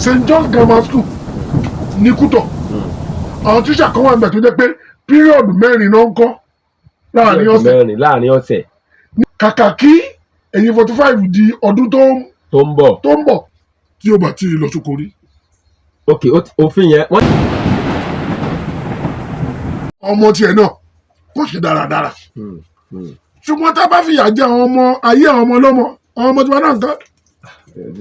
St. John's Grammar School ní Kútọ̀ àwọn tíṣà kan wà nígbà tó jẹ́ pé píríọ̀dù 4 náà ń kọ́ láàrin ọ̀sẹ̀ kàkà kí ẹ̀yin 45 di ọdún tó ń bọ̀ tí ó bá ti lọ sóko rí. ok òfin yẹn wọ́n. ọmọ tiẹ̀ náà kò ṣe dáradára ṣùgbọ́n tá a bá fìyà jẹ àwọn ọmọ ayé àwọn ọmọ ọlọ́mọ àwọn ọmọ tí wọ́n náà ń kọ́.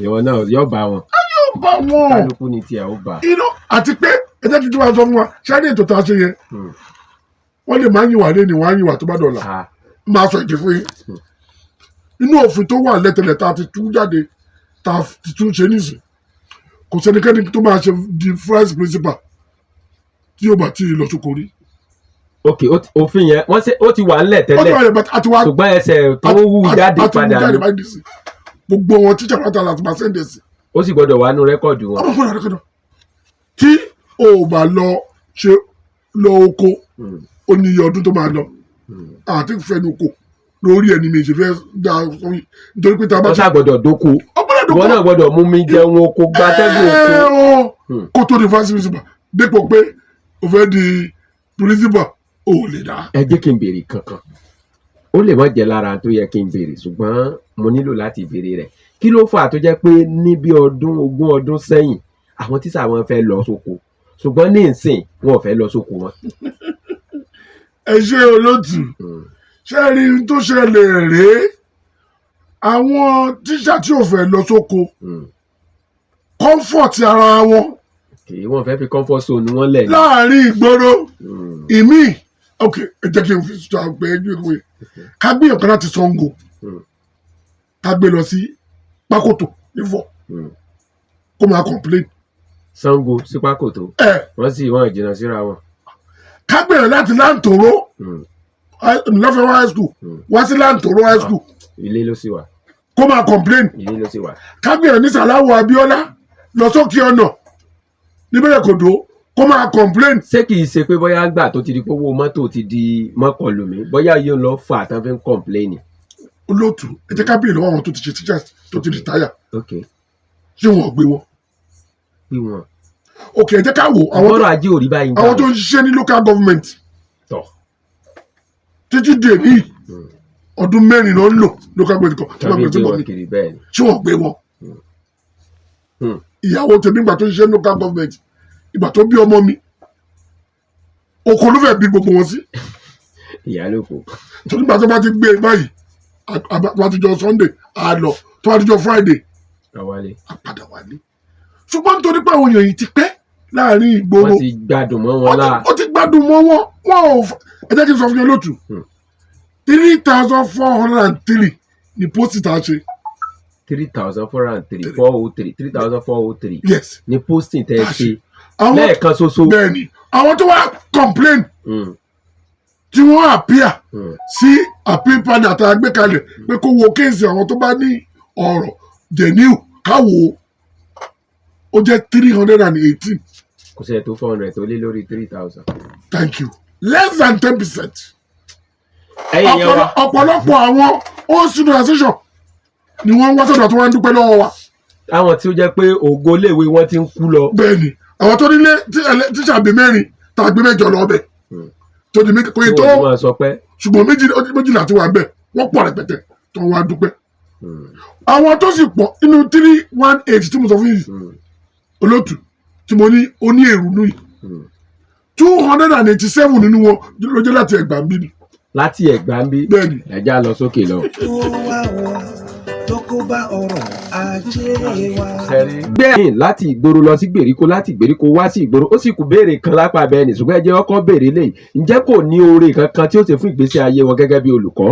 ìwọ náà yóò bá wọn. yóò bá wọn. kálukú ni tiẹ̀ ó bá. àti pé ẹjẹ́ tuntun wa sọ fún wa ṣáà ní ètò tá a ṣe yẹn wọ́n lè máa ń yìnwá lé ní wọ́n á yìnwá tó bá dọ̀la máa sọ ìdí fún yín inú òfin tó wà lẹ́tẹ̀lẹ̀ tá a ti tú jáde tá a ti tún ṣe nísìn kò sẹ́nikẹ́ni tó máa ṣe di vice principal tí yóò bá ti lọ sóko rí. ok òfin yẹn wọ́n ṣe ó ti wà ńlẹ̀ tẹ́lẹ̀ ṣùgbọ́n ẹsẹ̀ tó wú jáde padà ní. gbogbo wọn tíjà pátá láti máa sẹ́ndẹ̀ sí. ó sì gbọ́dọ̀ wà nù rẹ́kọ̀dù wọn. tí o bá lọ oko ó ní iye ọdún tó máa lọ àti fẹnu kò lórí ẹni mi ṣe fẹ́ dá sórí nítorí pé tá a bá. ọ̀sà gbọ́dọ̀ dóko ìwọ náà gbọ́dọ̀ mú mi jẹun oko gbàtẹ́gùn oko. kó tó di vice principal dépò pé o fẹ́ di principal o ò lè dá. ẹ jẹ́ kí n béèrè kankan ó lè má jẹ́ lára tó yẹ kí n béèrè ṣùgbọ́n mo nílò láti béèrè rẹ̀ kí ló fà tó jẹ́ pé ní bí 20 ọdún sẹ́yìn àwọn tíṣà wọn fẹ́ lọ sóko ṣùgbọ́n ní ìsìn wọn ò fẹ́ lọ sóko wọn. ẹ ṣe olóòtú ṣe rí n tó ṣẹlẹ̀ rèé àwọn tíṣà tí ò fẹ́ lọ sóko comfort ara wọn. wọ́n fẹ́ fi comfort zone wọn lẹ̀. láàrin ìgboro ìmí ok ẹ jẹ́ kí n fi sọ àgbẹ̀ ẹgbẹ́ ìwé ká gbé ọ̀kan láti Ṣàngó ká gbé lọ sí Pákòtò Ifọ̀ kó máa complain. Ṣàngó sí Pákòtò wọ́n sì wọ́n ìjìnà síra wọn. ká gbé láti Láǹtòrò lọ́fẹ̀ẹ́ high school wá sí Láǹtòrò high school. ilé ló sì wà. kó máa complain. ilé ló sì wà. ká gbé ní Sàláwù Abíọ́lá lọ sókè ọ̀nà níbẹ̀rẹ̀ kòdó kó máa complain. ṣé kìí ṣe pé bóyá gbà tó ti di pé owó mọ́tò ti di mọ́kànlùmí bóyá yóò lọ fà tán fi ń complain. olóòtú ẹ jẹ́ ká béèrè lọ́wọ́ àwọn tó ti ṣe teachers tó ti retire. ok ṣé wọn ò gbé wọn. bí wọn. ok ẹ jẹ́ ká wò ọ̀rọ̀ ajé ò rí báyìí. àwọn tó ń ṣiṣẹ́ ní local government. tọ̀. títí dè ní ọdún 4 ló ń lò local government kan tí wọ́n gbé tí wọ́n ní ṣé wọ́n gbé wọn. ìyàwó tèmi ìgbà tó ń ṣiṣẹ́ local government ìgbà tó bí ọmọ mi oko ló fẹ́ bí gbogbo wọn sí. ìyálòkó. tó nígbà tó bá ti gbé báyìí àtijọ́ Sunday á lọ tó àtijọ́ Friday á padà wálé. ṣùgbọ́n nítorí pé àwọn èèyàn yìí ti pẹ́ láàrin ìgboro wọ́n ti gbádùn mọ́ wọn láà. ó ti gbádùn mọ́ wọn ò ẹ jẹ́ kí n sọ fún yín lótú 3,403 ni pósìtì tá a ṣe. 3,403 3,403 yes ni posting tẹ́ ẹ ṣe lẹ́ẹ̀kan ṣoṣo. bẹ́ẹ̀ni àwọn tó wá complain tí wọ́n appear sí appeal panel àti àgbékalẹ̀ pé kó wo kéèsì àwọn tó bá ní ọ̀rọ̀ genuine káwo ó jẹ́ 318. kò sẹ́yìn tó 400 tó lé lórí 3,000. thank you less than 10%. ẹ̀yin yẹn wa ọ̀pọ̀lọpọ̀ àwọn old student association ni wọ́n ń wá sọ̀dọ̀ tó wá ń dúpẹ́ lọ́wọ́ wa. àwọn tí ó jẹ́ pé ògo iléèwé wọn ti ń kú lọ. bẹ́ẹ̀ni àwọn tó nílé tíṣà bíi 4 tàbí 8 lọ ọbẹ̀ tó di méjì kò yẹ tó ṣùgbọ́n méjìlá tí wà bẹ́ẹ̀ wọ́n pọ̀ rẹpẹtẹ tó wá dúpẹ́. àwọn tó sì pọ̀ nínú 318 tí mo sọ fún yìí olóòtú tí mo ní oní èrúnú yìí 287 nínú wọn ló jẹ́ láti Ẹ̀gbá ń bí ni. láti Ẹ̀gbá ń bí bẹ́ẹ̀ni ẹ̀já lọ sókè lọ. tó kó bá ọrọ̀ ajé wa. bẹ́ẹ̀ láti ìgboro lọ sí gbèríko láti ìgbèríko wá sí ìgboro ó sì kù béèrè kan lápá bẹ́ẹ̀ ni ṣùgbọ́n ẹ jẹ́ ọkọ béèrè lẹ́yìn ǹjẹ́ kò ní oore kankan tí ó ṣe fún ìgbésí ayé wọn gẹ́gẹ́ bí olùkọ́.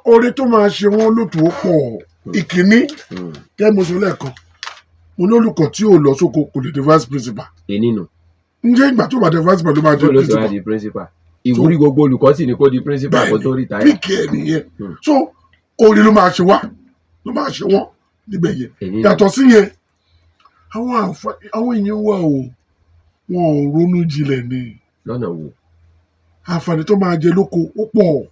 oore tó máa ṣe wọn lótú ó pọ̀ ìkíní kẹ́ mo sọ lẹ́ẹ̀kan mo ní olùkọ́ tí ò lọ sóko kò lè di vice principal. nínú. ǹjẹ́ ìgbà tó bá di vice principal ló máa di principal. ìwúrí gbogbo olùkọ́ sì ni kò di principal kó tó rí táyà. píkì ẹ̀ nìyẹn so oore ló máa ṣe wá ló máa ṣe wọ́n níbẹ̀ yẹn yàtọ̀ sí yẹn àwọn èèyàn wà o wọn ò ronú jinlẹ̀ ni. lọ́nà wo. àǹfààní tó máa jẹ lóko ó pọ̀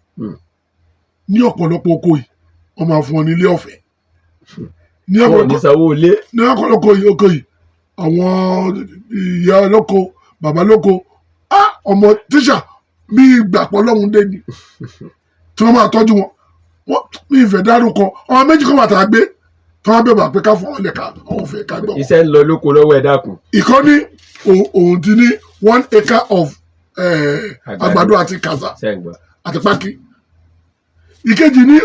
ní ọ̀pọ̀lọpọ̀ oko yìí wọ́n máa fún wọn nílé ọ̀fẹ́ ní wọn ò ní sanwó ilé. ní ọ̀pọ̀lọpọ̀ oko yìí àwọn ìyá ọlọ́kọ bàbá lóko ọmọ tíṣà bí ìgbàpọ̀ lọ́hùn dé ni tí wọ́n máa tọ́jú wọn ní ìfẹ́ dárúkọ ọmọ méjì kan wà tá a gbé tí wọ́n bẹ̀rẹ̀ pé ká fún ọ lẹ́ka àwọn òfin ká gbọ́. iṣẹ́ ń lọ lóko lọ́wọ́ ẹ dákun. ìkọ́ni òun ti ní 1 acre of àgbàdo àti kàzà àti pákí. ìkejì ní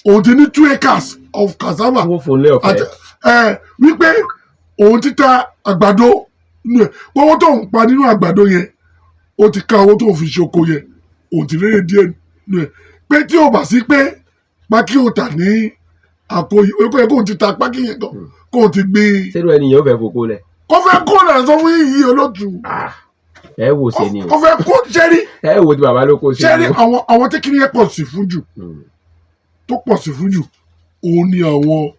òun ti ní 2 acres of cassava wípé òun ti ta àgbàdo owó tó ń pa nínú àgbàdo yẹn ó ti ká owó tó ń fi ṣoko yẹn òun ti rere díẹ̀ nínú ẹ̀ pé tí ò bá sí pé pákí ò tà ní àkóyè ó yẹ kóun ti ta pákí yẹn gan kóun ti gbé. sẹ́nu ẹnìyàn ó fẹ́ foko lẹ̀. kó fẹ́ kó lẹ̀ sọ fún yìí olóòtú. ẹ wò ṣe ni o. kó fẹ́ kó jẹ́rí. ẹ wò tí bàbá ló kó ṣe ni o. jẹ́rí àwọn tí kìnìyẹn pọ̀ sí fún jù tó pọ̀ sí fún jù òun ni àwọn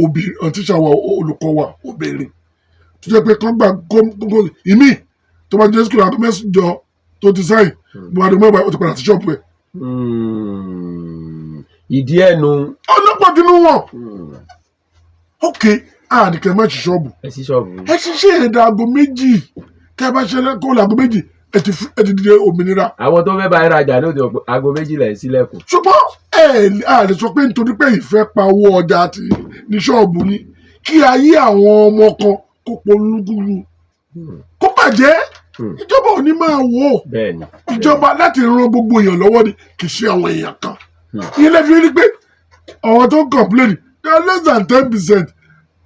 obìnrin tíṣà wa olùkọ́ wa obìnrin tó jẹ́ pé kán gbà gómìnà ìmí tó bá jẹ́ sukùl àgọ́ mẹ́sàn-án tó ti sáyìn bó adé mẹ́wàá ó ti padà sí ṣọ́ọ̀bù ẹ̀. ìdí ẹnu. ọlọ́pàá dínú wọn. ok àdìkẹ́ má ṣí ṣọ́ọ̀bù. ẹ ṣí ṣọ́ọ̀bù. ẹ ṣiṣẹ́ ẹ̀dá aago méjì tẹ́ ẹ bá ṣe kó làgọ́ méjì ẹ ti dìde òmìnira. àwọn tó fẹ́ bá ẹ̀rọ àjà lóde aago méjìlá ẹ̀ sílẹ̀kùn. ṣùgbọ́n a lè sọ pé nítorí pé ìfẹ́ pa owó ọjà àti ní ṣọ́ọ̀bù ni kí ayé àwọn ọmọ kan kó polúkúlù kó bàjẹ́ ìjọba ò ní máa wò ó ìjọba láti ran gbogbo èèyàn lọ́wọ́ ni kì í ṣe àwọn èèyàn kan ilé fi rí pé àwọn tó ń complain they are less than 10%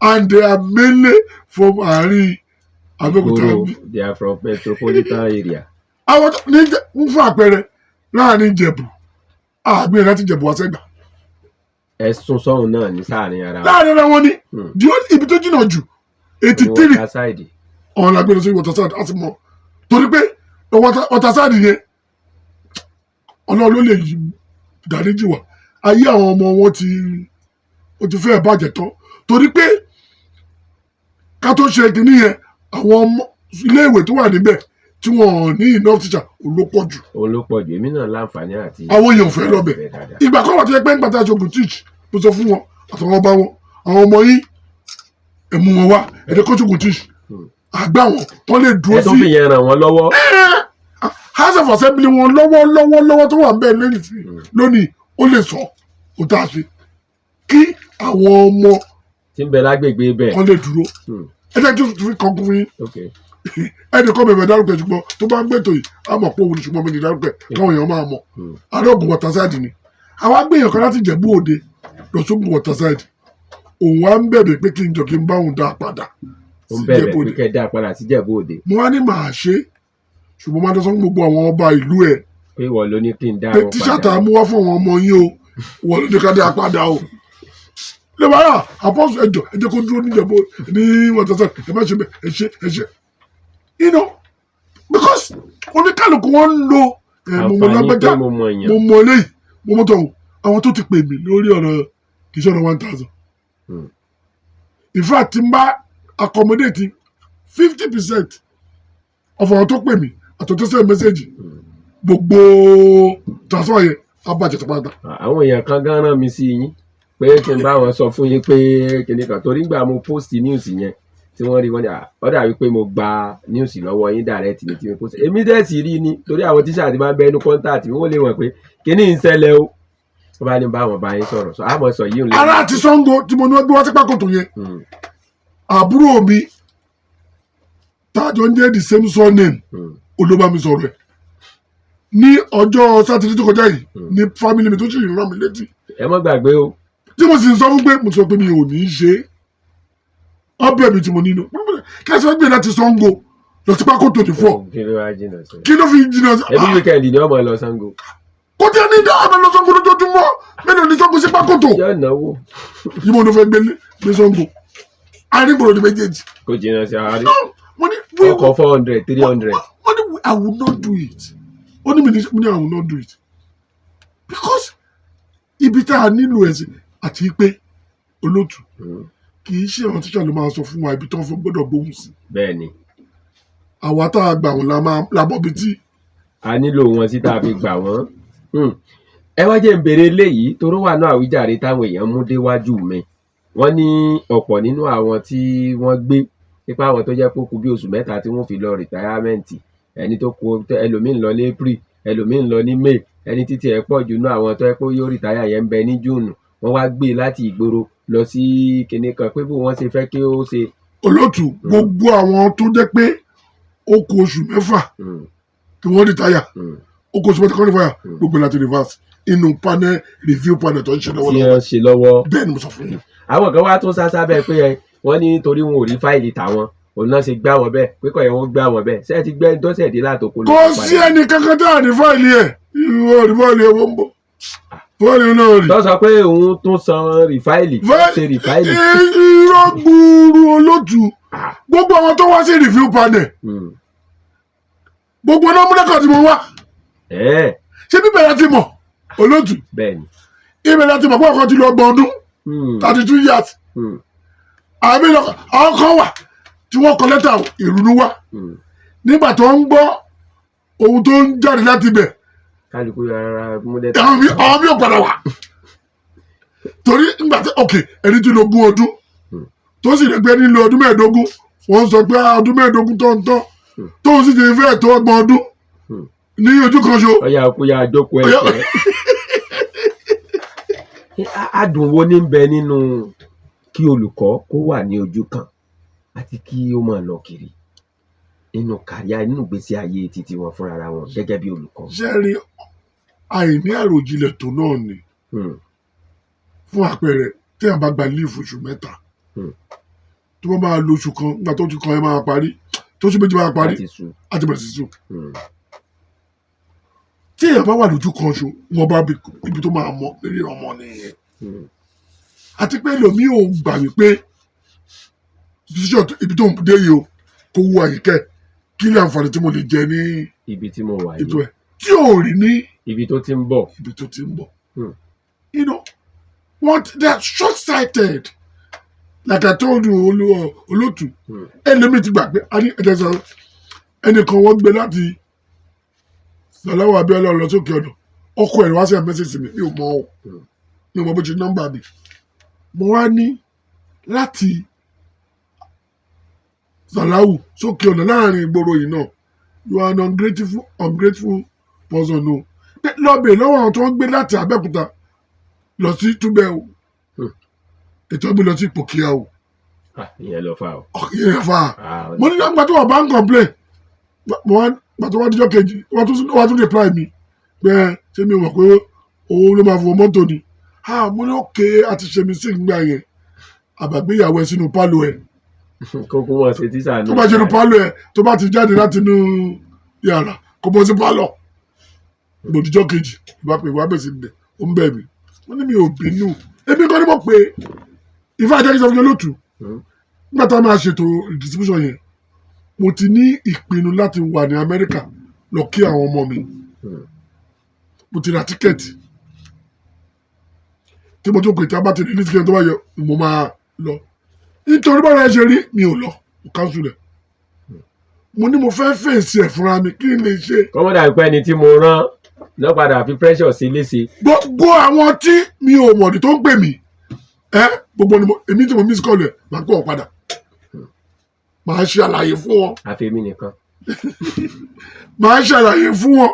and they are mainly from àárín Abẹ́òkúta. they are from metropolitan area. àwọn ní fún àpẹẹrẹ láàrin Ìjẹ̀bú àgbẹ̀ láti Ìjẹ̀bú wá sẹ́gbà. ẹ̀sùn sọ́hun náà ní sáàrin ara wọn. láàrin ara wọn ni ibi tó jìnnà jù 83 ọ̀hún la gbé lọ sí Waterside á ti mọ̀ torí pé Waterside yẹn Ọlọ́run ló lè dáríjì wá ayé àwọn ọmọ wọn ti fẹ́ bàjẹ́ tán torí pé ká tó ṣe kínní yẹn àwọn ọmọ iléèwé tó wà níbẹ̀ tí wọn ní enough teacher olópọ̀jù. olópọ̀jù èmi náà láǹfààní àti. àwọn èèyàn fẹ́ lọ́bẹ̀ ìgbà kan wà tó yẹ pé nígbà tá a ṣoògùn teach mo sọ fún wọn àtàwọn ọba wọn àwọn ọmọ yìí ẹ̀mú wọn wá ẹ̀dẹ́ kó ṣoògùn teach àgbà wọn kọ́ lè dúró sí. ẹ tó fi yẹn ràn wọ́n lọ́wọ́. house of assembly wọn lọ́wọ́ tó wà bẹ́ẹ̀ lónìí ó lè sọ kó tá a ṣe kí àwọn ọmọ tí ń bẹ lágbègbè bẹ́ẹ̀ kọ́ lè dúró ẹ̀dẹ́ tó fi kọ́kún fún yín ẹni kọ́ bẹ̀rẹ̀ dárúkọ ṣùgbọ́n tó bá ń gbẹ́tò yìí á mọ̀ pé òun ṣùgbọ́n mi ní dárúkọ káwọn èèyàn máa mọ̀ arógun Waterside ni àwa gbìyànjú kan láti Ìjẹ̀bú Òde lọ sógun Waterside òun wá ń bẹ̀bẹ̀ pé kí n jọ kí n bá òun dá padà sí Ìjẹ̀bú Òde. ó ń bẹ̀bẹ̀ pé kẹ́ dá padà sí Ìjẹ̀bú Òde. mo wá ní màá ṣe ṣùgbọ́n máa dọ́sán gbogbo àwọn ọba ìlú ẹ̀ pé wọ́n ló ní kí n dá wọn padà. tíṣàtà mú wá fún àwọn ọmọ yín o wọ́n ló ní ká dá padà o lẹ́bàárà àpọ́sù ẹjọ́ kó dúró níjẹ̀bú ní Waterside ẹ má ṣe bẹ́ẹ̀ ẹ ṣe you know because oníkàlùkù wọn ń lo mo lágbájá mo mọ eléyìí mo mọ tọ̀hún àwọn tó ti pè mí lórí ọ̀rọ̀ kì í ṣe ọ̀rọ̀ 1000 in fact tí n bá accommodate 50% of àwọn tó pè mí àtọ̀tọ̀ send message gbogbo transfer yẹn abàjẹ́ tó padà. àwọn èèyàn kan gan rán mi sí yín pé kí n bá wọn sọ fún yín pé kìnìkan torí gbà mo post news yẹn tí wọ́n rí wọ́n ní ọ̀dà wípé mo gba news lọ́wọ́ yín direct ní tí mo post èmi dẹ̀ sì rí ni torí àwọn tíṣà ti máa ń bẹ inú contact wọ́n lè wọ̀n pé kíní ń ṣẹlẹ̀ o wọ́n bá ní bá wọn bá yín sọ̀rọ̀ àmọ́ sọ yìí ń lè. ara àti Ṣàngó tí mo ní wọ́n gbé wá sí Pákòtò yẹn àbúrò mi tájọ ń jẹ́ the same surname olóbá mi sọ̀rọ̀ ẹ̀ ní ọjọ́ sátidé tó kọjá yìí ní family mi tó sì rán mi létí. ẹ má gbàgbé o. tí mo sì ń sọ fún pé mo sọ pé mi ò ní í ṣe ọbẹ̀ mi tí mo nínú kí ẹ sọ gbé láti Ṣàngó lọ sí Pákòtò ní fọ kí ló fi jìnnà sí. ẹbí wíkẹ́ndì ni ọmọ lọ Ṣàngó. kò tí ẹ ní dáhùn lọ Ṣàngó lójoojúmọ́ mélòó ní Ṣàngó sí Pákòtò. yóò náwó. yìí mo ní fẹ́ gbé Ṣàngó arígbòrò ní méjèèjì. kò jìnnà sí àárín. ọkọ̀ 400 300. wọ́n ní I will not do it. ó ní mi ní I will not do it because ibi tá a nílò ẹ̀sìn àti pé olóòtú kì í ṣe àwọn tíṣà ló máa sọ fún wa ibi tó ń fọ gbọ́dọ̀ gbóhùn sí. bẹ́ẹ̀ni. àwa tá a gbà wọn la bọ́ bí tí. a nílò wọn sí tá a fi gbà wọ́n. ẹ wá jẹ́ ń béèrè eléyìí toró wà náà àwíjàre táwọn èèyàn mú déwájú mi wọ́n ní ọ̀pọ̀ nínú àwọn tí wọ́n gbé nípa àwọn tó jẹ́ pé ó kù bí oṣù mẹ́ta tí wọ́n fi lọ rìtáyámẹ́ǹtì, ẹni tó kù ẹlòmíín lọ ní April, ẹlòmíín lọ ní May, ẹni títí ẹ̀ pọ̀ jù nú àwọn tó yẹ pé yóò rìtáyà yẹn ń bẹ ní June, wọ́n wá gbé láti ìgboro lọ sí kinní kan pé bó wọ́n ṣe fẹ́ kí ó ṣe. Olóòtú gbogbo àwọn tó jẹ́ pé ó kù oṣù mẹ́fà tí wọ́n rìtáyà ó kù oṣù mẹ́ta kọ́ rìtáyà gbogbo láti reverse inú panel review panel tó ń ṣe tí wọ́n ṣe lọ́wọ́. bẹ́ẹ̀ ni mo sọ fún yín. àwọn kan wá tún sásá bẹ́ẹ̀ pé wọ́n ní torí wọn ò rí fáìlì tàwọn òun náà ṣe gbá wọn bẹ́ẹ̀ pé kọ̀ yẹn wọ́n gbá wọn bẹ́ẹ̀ ṣé ẹ ti gbẹ́ tó ṣẹ̀ dé látòkò ló kò sí ẹni kankan tó àrí fáìlì ẹ̀ ìwọ rí fáìlì ẹ̀ wọ́n bọ̀ fáìlì náà rí. tó sọ pé òun tún san rìfáìlì ṣe rìfáìlì. irọ́ gbúurú Olóòtú gbogbo àwọn tó wá sí review panel gbogbo náà múlẹ́kọ̀ tí mo wá ṣé bíbẹ̀rẹ̀ ti mọ̀ Olóòtú bẹ́ẹ̀ni ìbẹ̀rẹ̀ ti mọ̀ pé ọkọ̀ ti lọ ọgbọ̀n ọdún 32 years àwọn kan wà tí wọ́n kọ lẹ́tà ìrúnú wá nígbà tó ń gbọ́ ohun tó ń jáde láti ibẹ̀ kálukú rárá múlẹ́tà. àwọn mi ò padà wá torí nígbà tí ẹni tí lo 20 ọdún tó sì rẹ̀ pé nílò ọdún 15 wọ́n sọ pé ọdún 15 tó ń tán tó sì ti fẹ́ tó 30 ọdún ní ojú kan ṣo. ọyà òkúya àjọpọ̀ ẹ̀ṣẹ̀. adùn wo ní bẹ nínú kí olùkọ́ kó wà ní ojú kan àti kí ó máa lọ kiri nínú kàríà nínú ìgbésí ayé títí wọn fúnra wọn gẹ́gẹ́ bí olùkọ́. ṣé rí àìní àròjinlẹ̀ tó náà ni fún àpẹẹrẹ tí a bá gba líìfù oṣù mẹ́ta tó bá máa lo oṣù kan nígbà tó ti kan ẹ máa parí tó oṣù méjì máa parí àti bẹ̀rẹ̀ sí sùn. tí èèyàn bá wà lójú kan ṣo wọn bá ibi tó máa mọ lórí ọmọ nìyẹn àti pé lòmí ò gbà wípé ibi tó ń dé yìí o kó wú àyíkẹ́ kí ni àǹfààní tí mo lè jẹ ní ibi tí mo wà ètò yìí ẹ̀ tí ò rí ní ibi tó ti ń bọ̀. ibi tó ti ń bọ̀. You know what, they are short-sighted like I told you Olóòtú ẹlẹ́mìí ti gbà pé ẹnìkan wọ́n gbé láti Sàláwù Abíọ́lá lọ sókè ọ̀nà ọkọ̀ ẹ̀ wá sí ẹ̀mẹ́sẹ̀sì mi ò mọ̀ ọ́ mi ò mọ̀ bó ṣe nọ́mbà mi mo wá ní láti Sàláwù sókè ọ̀nà láàrin ìgboro yìí náà you are an ungrateful person o lọ́bẹ̀ lọ́wọ́ àwọn tó ń gbé láti Abẹ́òkúta lọ sí Túbẹ̀ o ètò ọgbẹ́ lọ sí Pòkíà o. ìyẹn lọ fà o. ìyẹn fà mo ní lágbàá tó wà bá ń complain gbàtọ́ wá díjọ́ kejì wọ́n tún reply mi pé ṣé mi mọ̀ pé owó ló máa fọ mọ́tò ni mo ní òkè àti ṣe mi sí ìgbà yẹn àbàgbéyàwó ẹ sínú pálọ̀ ẹ. kókó wọn ṣe tíṣà náà. tó bá ṣe nu pálọ̀ ẹ tó bá ti jáde láti inú yàrá kó bọ́ sí pálọ̀ gbòdìjọ́ kejì ìbá pè wá bẹ̀sẹ̀ bẹ̀ ó ń bẹ̀ mí wọ́n ní mi ò bínú ebi kan ní mo pé ìfẹ́ àjẹkí sọ fún mi Olóòtú nígbà tá a máa ṣètò distribution yẹn mo ti ní ìpinnu láti wà ní Amẹ́ríkà lọ kí àwọn ọmọ mi mo ti ra tíkẹ́ẹ̀tì tí mo tún pè tí a bá ti rí ní tíkẹ́ẹ̀tì tó bá yẹ mo máa lọ nítorí bọ́lá ẹ ṣe rí mi ò lọ mo káńsù rẹ̀ mo ní mo fẹ́ fèsì ẹ̀ fúnra mi kí n lè ṣe. kọ́mọ́dà pẹ́ ni tí mo rán lọ́padà fi pressure sí léṣe. gbogbo àwọn tí mi ò mọ̀ọ́dí tó ń pè mí gbogbo ni èmi tí mo miss call ẹ̀ máa ń pè wọ́n padà máa ṣe àlàyé fún wọn. àfẹ́mi nìkan. máa ṣe àlàyé fún wọn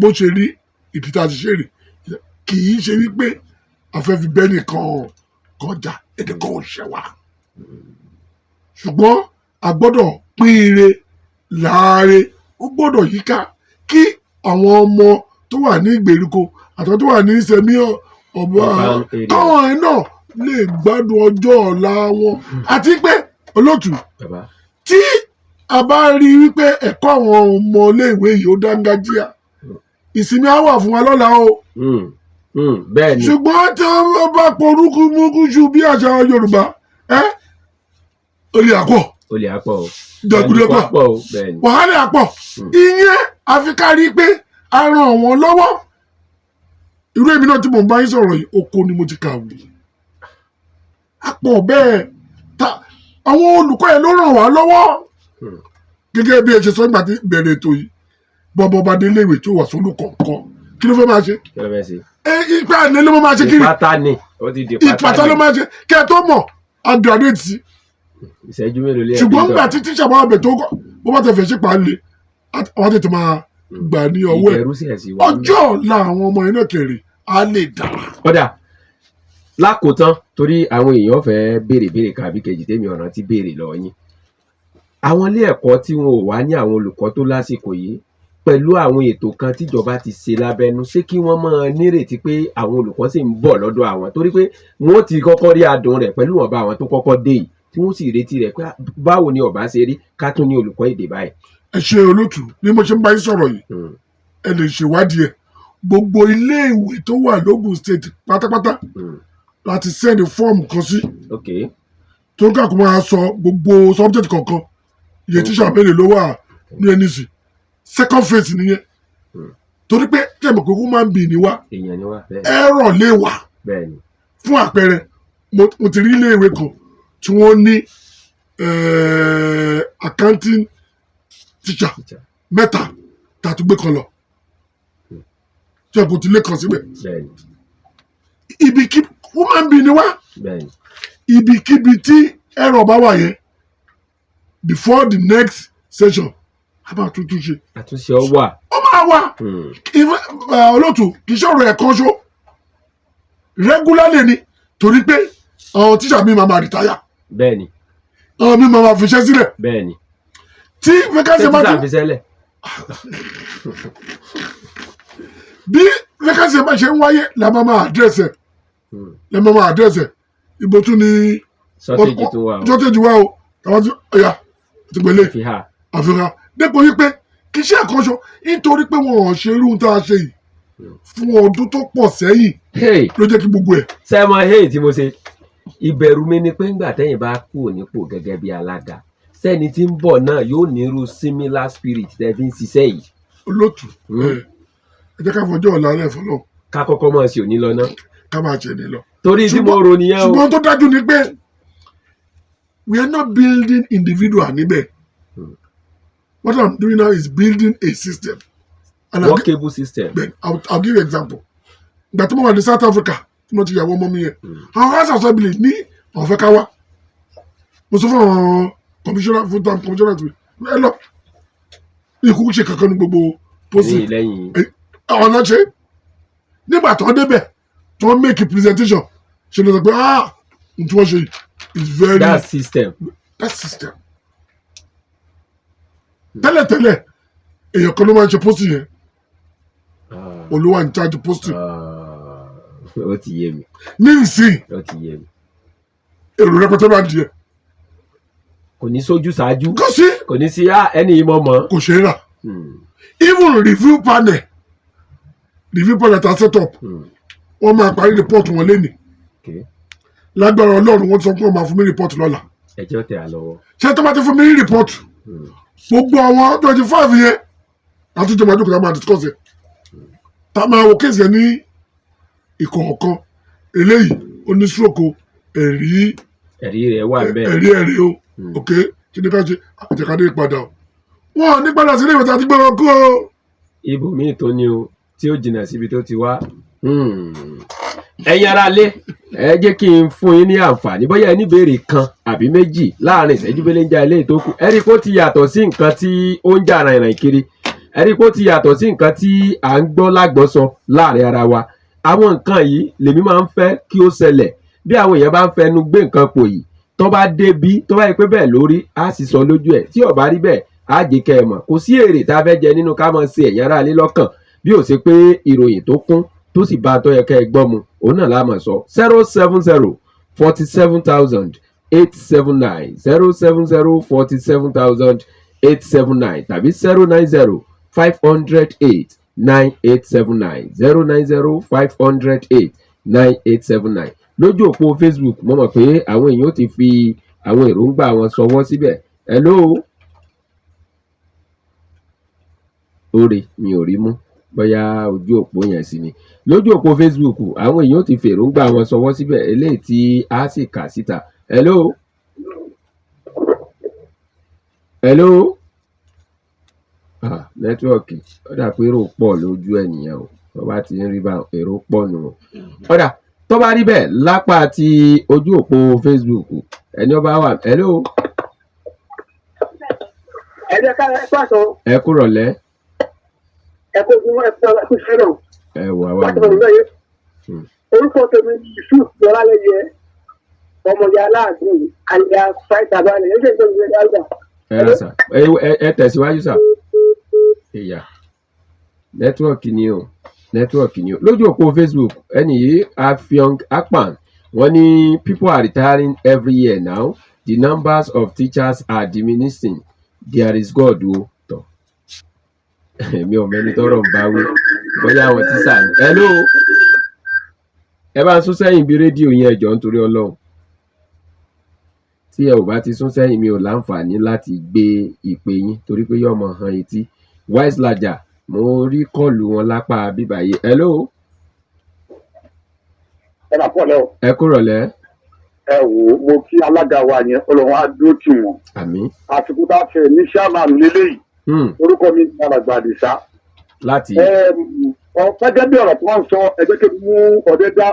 bó ṣe rí ìdí tá a ti ṣe rè kì í ṣe wípé afẹ́fi bẹ́ẹ̀ nìkan kọjá èdè kan ò ṣẹ̀ wá. ṣùgbọ́n a gbọ́dọ̀ pín ire láàárẹ̀ ó gbọ́dọ̀ yíká kí àwọn ọmọ tó wà ní ìgbèríko àtàwọn tó wà ní sẹ́mi ọba káwọn ẹ̀ náà lè gbádùn ọjọ́ ọ̀la wọn àti pé Olóòtú tí a bá rí wípé ẹ̀kọ́ àwọn ọmọ iléèwé yìí ó dángájíá ìsinmi á wà fún wa lọ́la o bẹ́ẹ̀ ni ṣùgbọ́n tí wọ́n bá porúkú múkúṣu bí àṣà Yorùbá olè àpọ̀ o jẹ̀gùdẹ̀pọ̀ wàhálà àpọ̀ ìyẹn àfikárí pé a ràn wọ́n lọ́wọ́ irú èmi náà tí mò ń bá yín sọ̀rọ̀ yìí oko ni mo ti kàwé àpọ̀ bẹ́ẹ̀ àwọn olùkọ́ ẹ̀ ló ràn wá lọ́wọ́ gẹ́gẹ́ bí ẹ ṣe sọ nígbà tí bẹ̀rẹ̀ ètò yìí bọ́bọ́ bá dé iléèwé tí ó wà sólù kọ̀ọ̀kan kí ló fẹ́ máa ṣe kí ló fẹ́ ṣe. ipa ní ló máa ṣe kiri ìpátá ni ó ti di ìpàtà ló máa ṣe kí ẹ tó mọ̀ a graduate sí ìṣẹ́jú mélòó lé ṣùgbọ́n nígbà tí tíṣà bá bẹ̀ tó bó bá tẹ̀ fẹ́ ṣe pa á lé àwọn tètè máa gbà ní ọwọ́ ẹ̀ ìkẹrù sí ẹ̀sìn wa. ọjọ́ ọ̀la àwọn ọmọ iná kẹrì á lè dára. ọ̀dà lákòótán torí àwọn èèyàn fẹ́ béèrè kan àbí kejì tèmi ọ̀ràn ti béèrè lọ yín àwọn ilé ẹ̀kọ́ tí wọn ò wá ní àwọn olùkọ́ tó lásìkò yìí pẹ̀lú àwọn ètò kan tíjọba ti ṣe lábẹ́nú ṣé kí wọ́n máa nírètí pé àwọn olùkọ́ sì ń bọ̀ lọ́dọ̀ àwọn torí pé wọ́n ti kọ́kọ́ rí adùn rẹ̀ pẹ̀lú wọn bá àwọn tó kọ́kọ́ dé yìí tí wọ́n sì retí rẹ̀ pé báwo ni ọba ṣe rí ká tún ní olùkọ́ èdè báyìí. ẹ ṣe olótù bí mo ṣe ń bá yín sọ̀rọ̀ yìí ẹ lè ṣèwádìí ẹ̀ gbogbo iléèwé tó wà lógùn state pátápátá láti sẹ́ndì fọ́ọ̀mù kan sí tó ń kàkó máa sọ gbogbo subject kọ̀ọ̀kan iye tíṣà mélòó ló wà ní NEC second phase nìyẹn torí pé tẹ̀mọ̀ pé woman be ni wá ẹ̀rọ lè wà fún àpẹẹrẹ mo ti rí iléèwé kan tí wọ́n ní accounting teacher mẹ́ta tàtú gbé kan lọ tí a kò ti lé kan síbẹ̀ ibikíbi woman be ni wá ibikíbi tí ẹ̀rọ bá wà yẹn before the next session a máa tuntun ṣe. àtúnṣe ọ wà. ó máa wà olóòtú kì í ṣòro ẹ̀kan ṣó regularly ni torí pé àwọn tíṣà mi máa rìtáyà. bẹ́ẹ̀ni. àwọn mi máa fiṣẹ́ sílẹ̀. bẹ́ẹ̀ni. tí vacancy bá tún. tíṣà fiṣẹ́lẹ̀. bí vacancy bá ṣe ń wáyé la máa àdírẹ́sẹ̀ ibo tún ni. shortage tó wà o. shortage wà o àwọn tí ọ̀yà àtìgbẹ́lẹ̀ àfihàn dépò yí pé kì í ṣe àkànṣe nítorí pé wọn ò ṣe irú tá a ṣe yìí fún ọdún tó pọ̀ sẹ́yìn ló jẹ́ kí gbogbo ẹ̀. sẹ́mọ̀ tí mo ṣe ìbẹ̀rù mi ni pé ńgbà tẹ́yìn bá kú nípò gẹ́gẹ́ bí alága sẹ́ni tí ń bọ̀ náà yóò ní irú similar spirit tẹ́ fi ń ṣiṣẹ́ yìí. olótù ẹ jẹ́ ká fọjọ́ ọ̀la rẹ̀ fọlọ́. ká kọ́kọ́ mọ̀ sí òní lọ ná. ká máa ṣe ní lọ. torí tí mo rò nìyẹn o. ṣùgbọ́n tó dájú ni pé we are not building individual níbẹ̀. What I'm doing now is building a system. Workable system. Then I'll give you an example. Ìgbà tí mo wà ní South Africa tí mo ti yàwó ọmọ mi yẹn àwọn house assembly ní ọ̀fẹ́ ká wá mo sọ fún àwọn commissioner full time commissioner to ẹ lọ ìkúkú ṣe kankan ní gbogbo pósí ọ̀nà ṣe nígbà tó débẹ̀ tó make a presentation ṣe ló sọ pé n tí wọ́n ṣe is very. That system. tẹ́lẹ̀tẹ́lẹ̀ èèyàn kan ló máa ń ṣe pósì yẹn olúwa ń charge pósì. ó ti yé mi. ní ìsìn ó ti yé mi. èrò rẹpẹtẹ máa ń di ẹ. kò ní sójú ṣáájú. kò sí. kò ní sí ẹni ìmọ̀ mọ́. kò ṣe é rà. even review panel ta set up wọ́n máa parí report wọn lénìí. lágbára ọlọ́run wọ́n ti sọ pé wọ́n máa fún mi report lọ́la. ẹjọ́ tẹ̀ á lọ́wọ́. ṣé tó bá ti fún mi report gbogbo àwọn 25 yẹn àtúntò máa dúkìá máa discuss ẹ tá máa wo kéèsì ẹ ní ìkọ̀ọ̀kan eléyìí oníṣòro ẹ̀rí rẹ̀ wà bẹ́ẹ̀ ẹ̀rí o ok kí ni ká ṣe àtẹ̀kádé padà o wọn ò ní padà sílé ìwé tí a ti gbé wọn kú o. ibòmíì tó ní o tí ó jìnnà síbi tó ti wá ẹ̀yin ará lé ẹ jẹ́ kí n fún yín ní àǹfààní bóyá ẹ ní ìbéèrè kan àbí méjì láàrin ìṣẹ́jú belenja ilé tó kù ẹ rí i pé ó ti yàtọ̀ sí nǹkan tí ó ń jà rìnrìn kiri ẹ rí i pé ó ti yàtọ̀ sí nǹkan tí à ń gbọ́ lágbọ́sọ láàrin ara wa àwọn nǹkan yìí lèmi máa ń fẹ́ kí ó ṣẹlẹ̀ bí àwọn èèyàn bá ń fẹnu gbé nǹkan pò yìí tó bá débi tó bá yẹ pé bẹ́ẹ̀ lórí á sì sọ lójú ẹ̀ tí ó bá rí bẹ́ẹ̀ á jẹ́ kẹ́ ẹ mọ̀ kò sí èrè tá a fẹ́ jẹ nínú ká máa ṣe ẹ̀yin ará ilé lọ́kàn bí ó ṣe pé ìròyìn tó kún tó sì bá tó yẹ kẹ́ ẹ gbọ́ mu òun náà láàmú sọ 070 47,879 070 47,879 tàbí 090 508 9879 090 508 9879 lójú òpó Facebook mo mọ̀ pé àwọn èèyàn ti fi àwọn èròǹgbà wọn ṣọwọ́ síbẹ̀ hello oore mi ò rí mú bóyá ojú òpó yẹn sì ni lójú òpó Facebook àwọn èèyàn ti fi èròǹgbà wọn ṣọwọ́ síbẹ̀ eléyìí tí a sì kà síta hello nẹ́tíwọ̀kì ó dà pé rò pọ̀ lójú ẹ̀ nìyẹn o. tó bá ti ń rí bá èrò pọ̀ nù. Ọ̀dà tó bá rí bẹ́ẹ̀ lápá ti ojú òpó Facebook ẹni ọba wà hello. ẹ jẹ́ ká ẹ pàṣọ. Ẹ kúrọ̀lẹ́. Ẹ kó ojúmọ́ ẹ fún ẹ ṣẹ́ náà. Ẹ wà wà láti bọ̀dọ̀ lẹ́yìn. Orúkọ tèmi ni Yusuf Lọ́lálẹ́yẹ ọmọdé aláàbò àyà fáìtà balẹ̀ ẹ ṣe ìgbésẹ̀ dáadáa. Ẹ rà sà ẹ tẹ̀síwájú sà. Ìyá nẹ́tíwọ̀kì ni o lójú òpó Facebook ẹni yìí Afiong Akpan wọ́n ní people are retiring every year now the numbers of teachers are diminishing there is God o tọ̀ èmi ò mẹ́ni tọ́rọ̀ ń bá wí bóyá àwọn tíṣà ni hello ẹ bá ń sún sẹ́yìn bí rédíò yẹn ẹ̀jọ̀ nítorí Ọlọ́run tí ẹ ò bá ti sún sẹ́yìn mi ò láǹfààní láti gbé ìpè yín torí pé yóò mọ̀ hàn etí Wise Laja mo rí kọ́ọ̀lù wọn lápá bíbáyé hello. ẹ máa pọ̀ lẹ́wọ̀. Ẹ kúrọ̀lẹ́. Ẹ wò ó mo kí alága wa yẹn Ọlọ́run á dúró tì wọ́n. Àmín. àsìkò tá a fẹ́ ní sàmánù lélẹ́yìí. Orúkọ mi ni alàgbà Àdìsá. Láti. Gẹ́gẹ́ bí ọ̀rọ̀ tí wọ́n ń sọ ẹgbẹ́ tó mú ọ̀dẹ́dá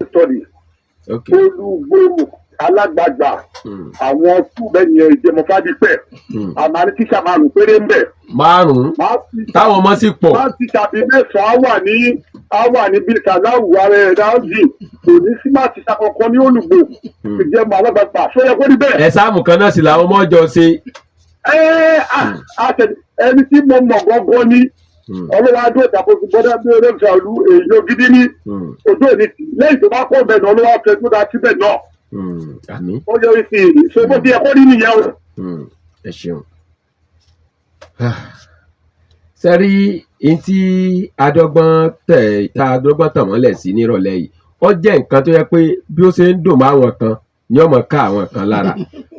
study. Olúgbòrò alágbàgbà àwọn túbẹ̀yìn ìjẹmọ̀fádìpẹ̀ àmàlí tíṣà márùn péré ń bẹ̀. Márùn-ún táwọn ọmọ sì pọ̀. máa tíṣà bíi mẹ́sàn-án á wà ní bíi kàláwù ààrẹ ẹ̀dáǹdì kò ní sí máa tíṣà kankan ní Olùgbò ìjẹmọ̀ alágbàgbà ṣó yẹ kó rí bẹ́ẹ̀. Ẹ̀sáàmù kan náà sì làwọn ọmọ jọ ṣe. Ẹni tí mo mọ̀ gángan ní ọlọ́wọ́ adó ìtàkùn bọ́dá bí olóòtú àlù èèyàn gidi ní ojú òní lẹ́yìn tó bá kó bẹ̀ náà ọlọ́wọ́ afẹ́ tó dá síbẹ̀ náà. Àmín. Ó yọrí sí i ṣe bó ti yẹ kó rí nìyẹn o. Ẹ ṣeun. Sẹ́rí tí adọ́gbọ́n tàn mọ́lẹ̀ sí nírọ̀lẹ́ yìí ó jẹ́ nǹkan tó yẹ pé bí ó ṣe ń dùn mọ́ àwọn kan ní ọmọ ká àwọn kan lára.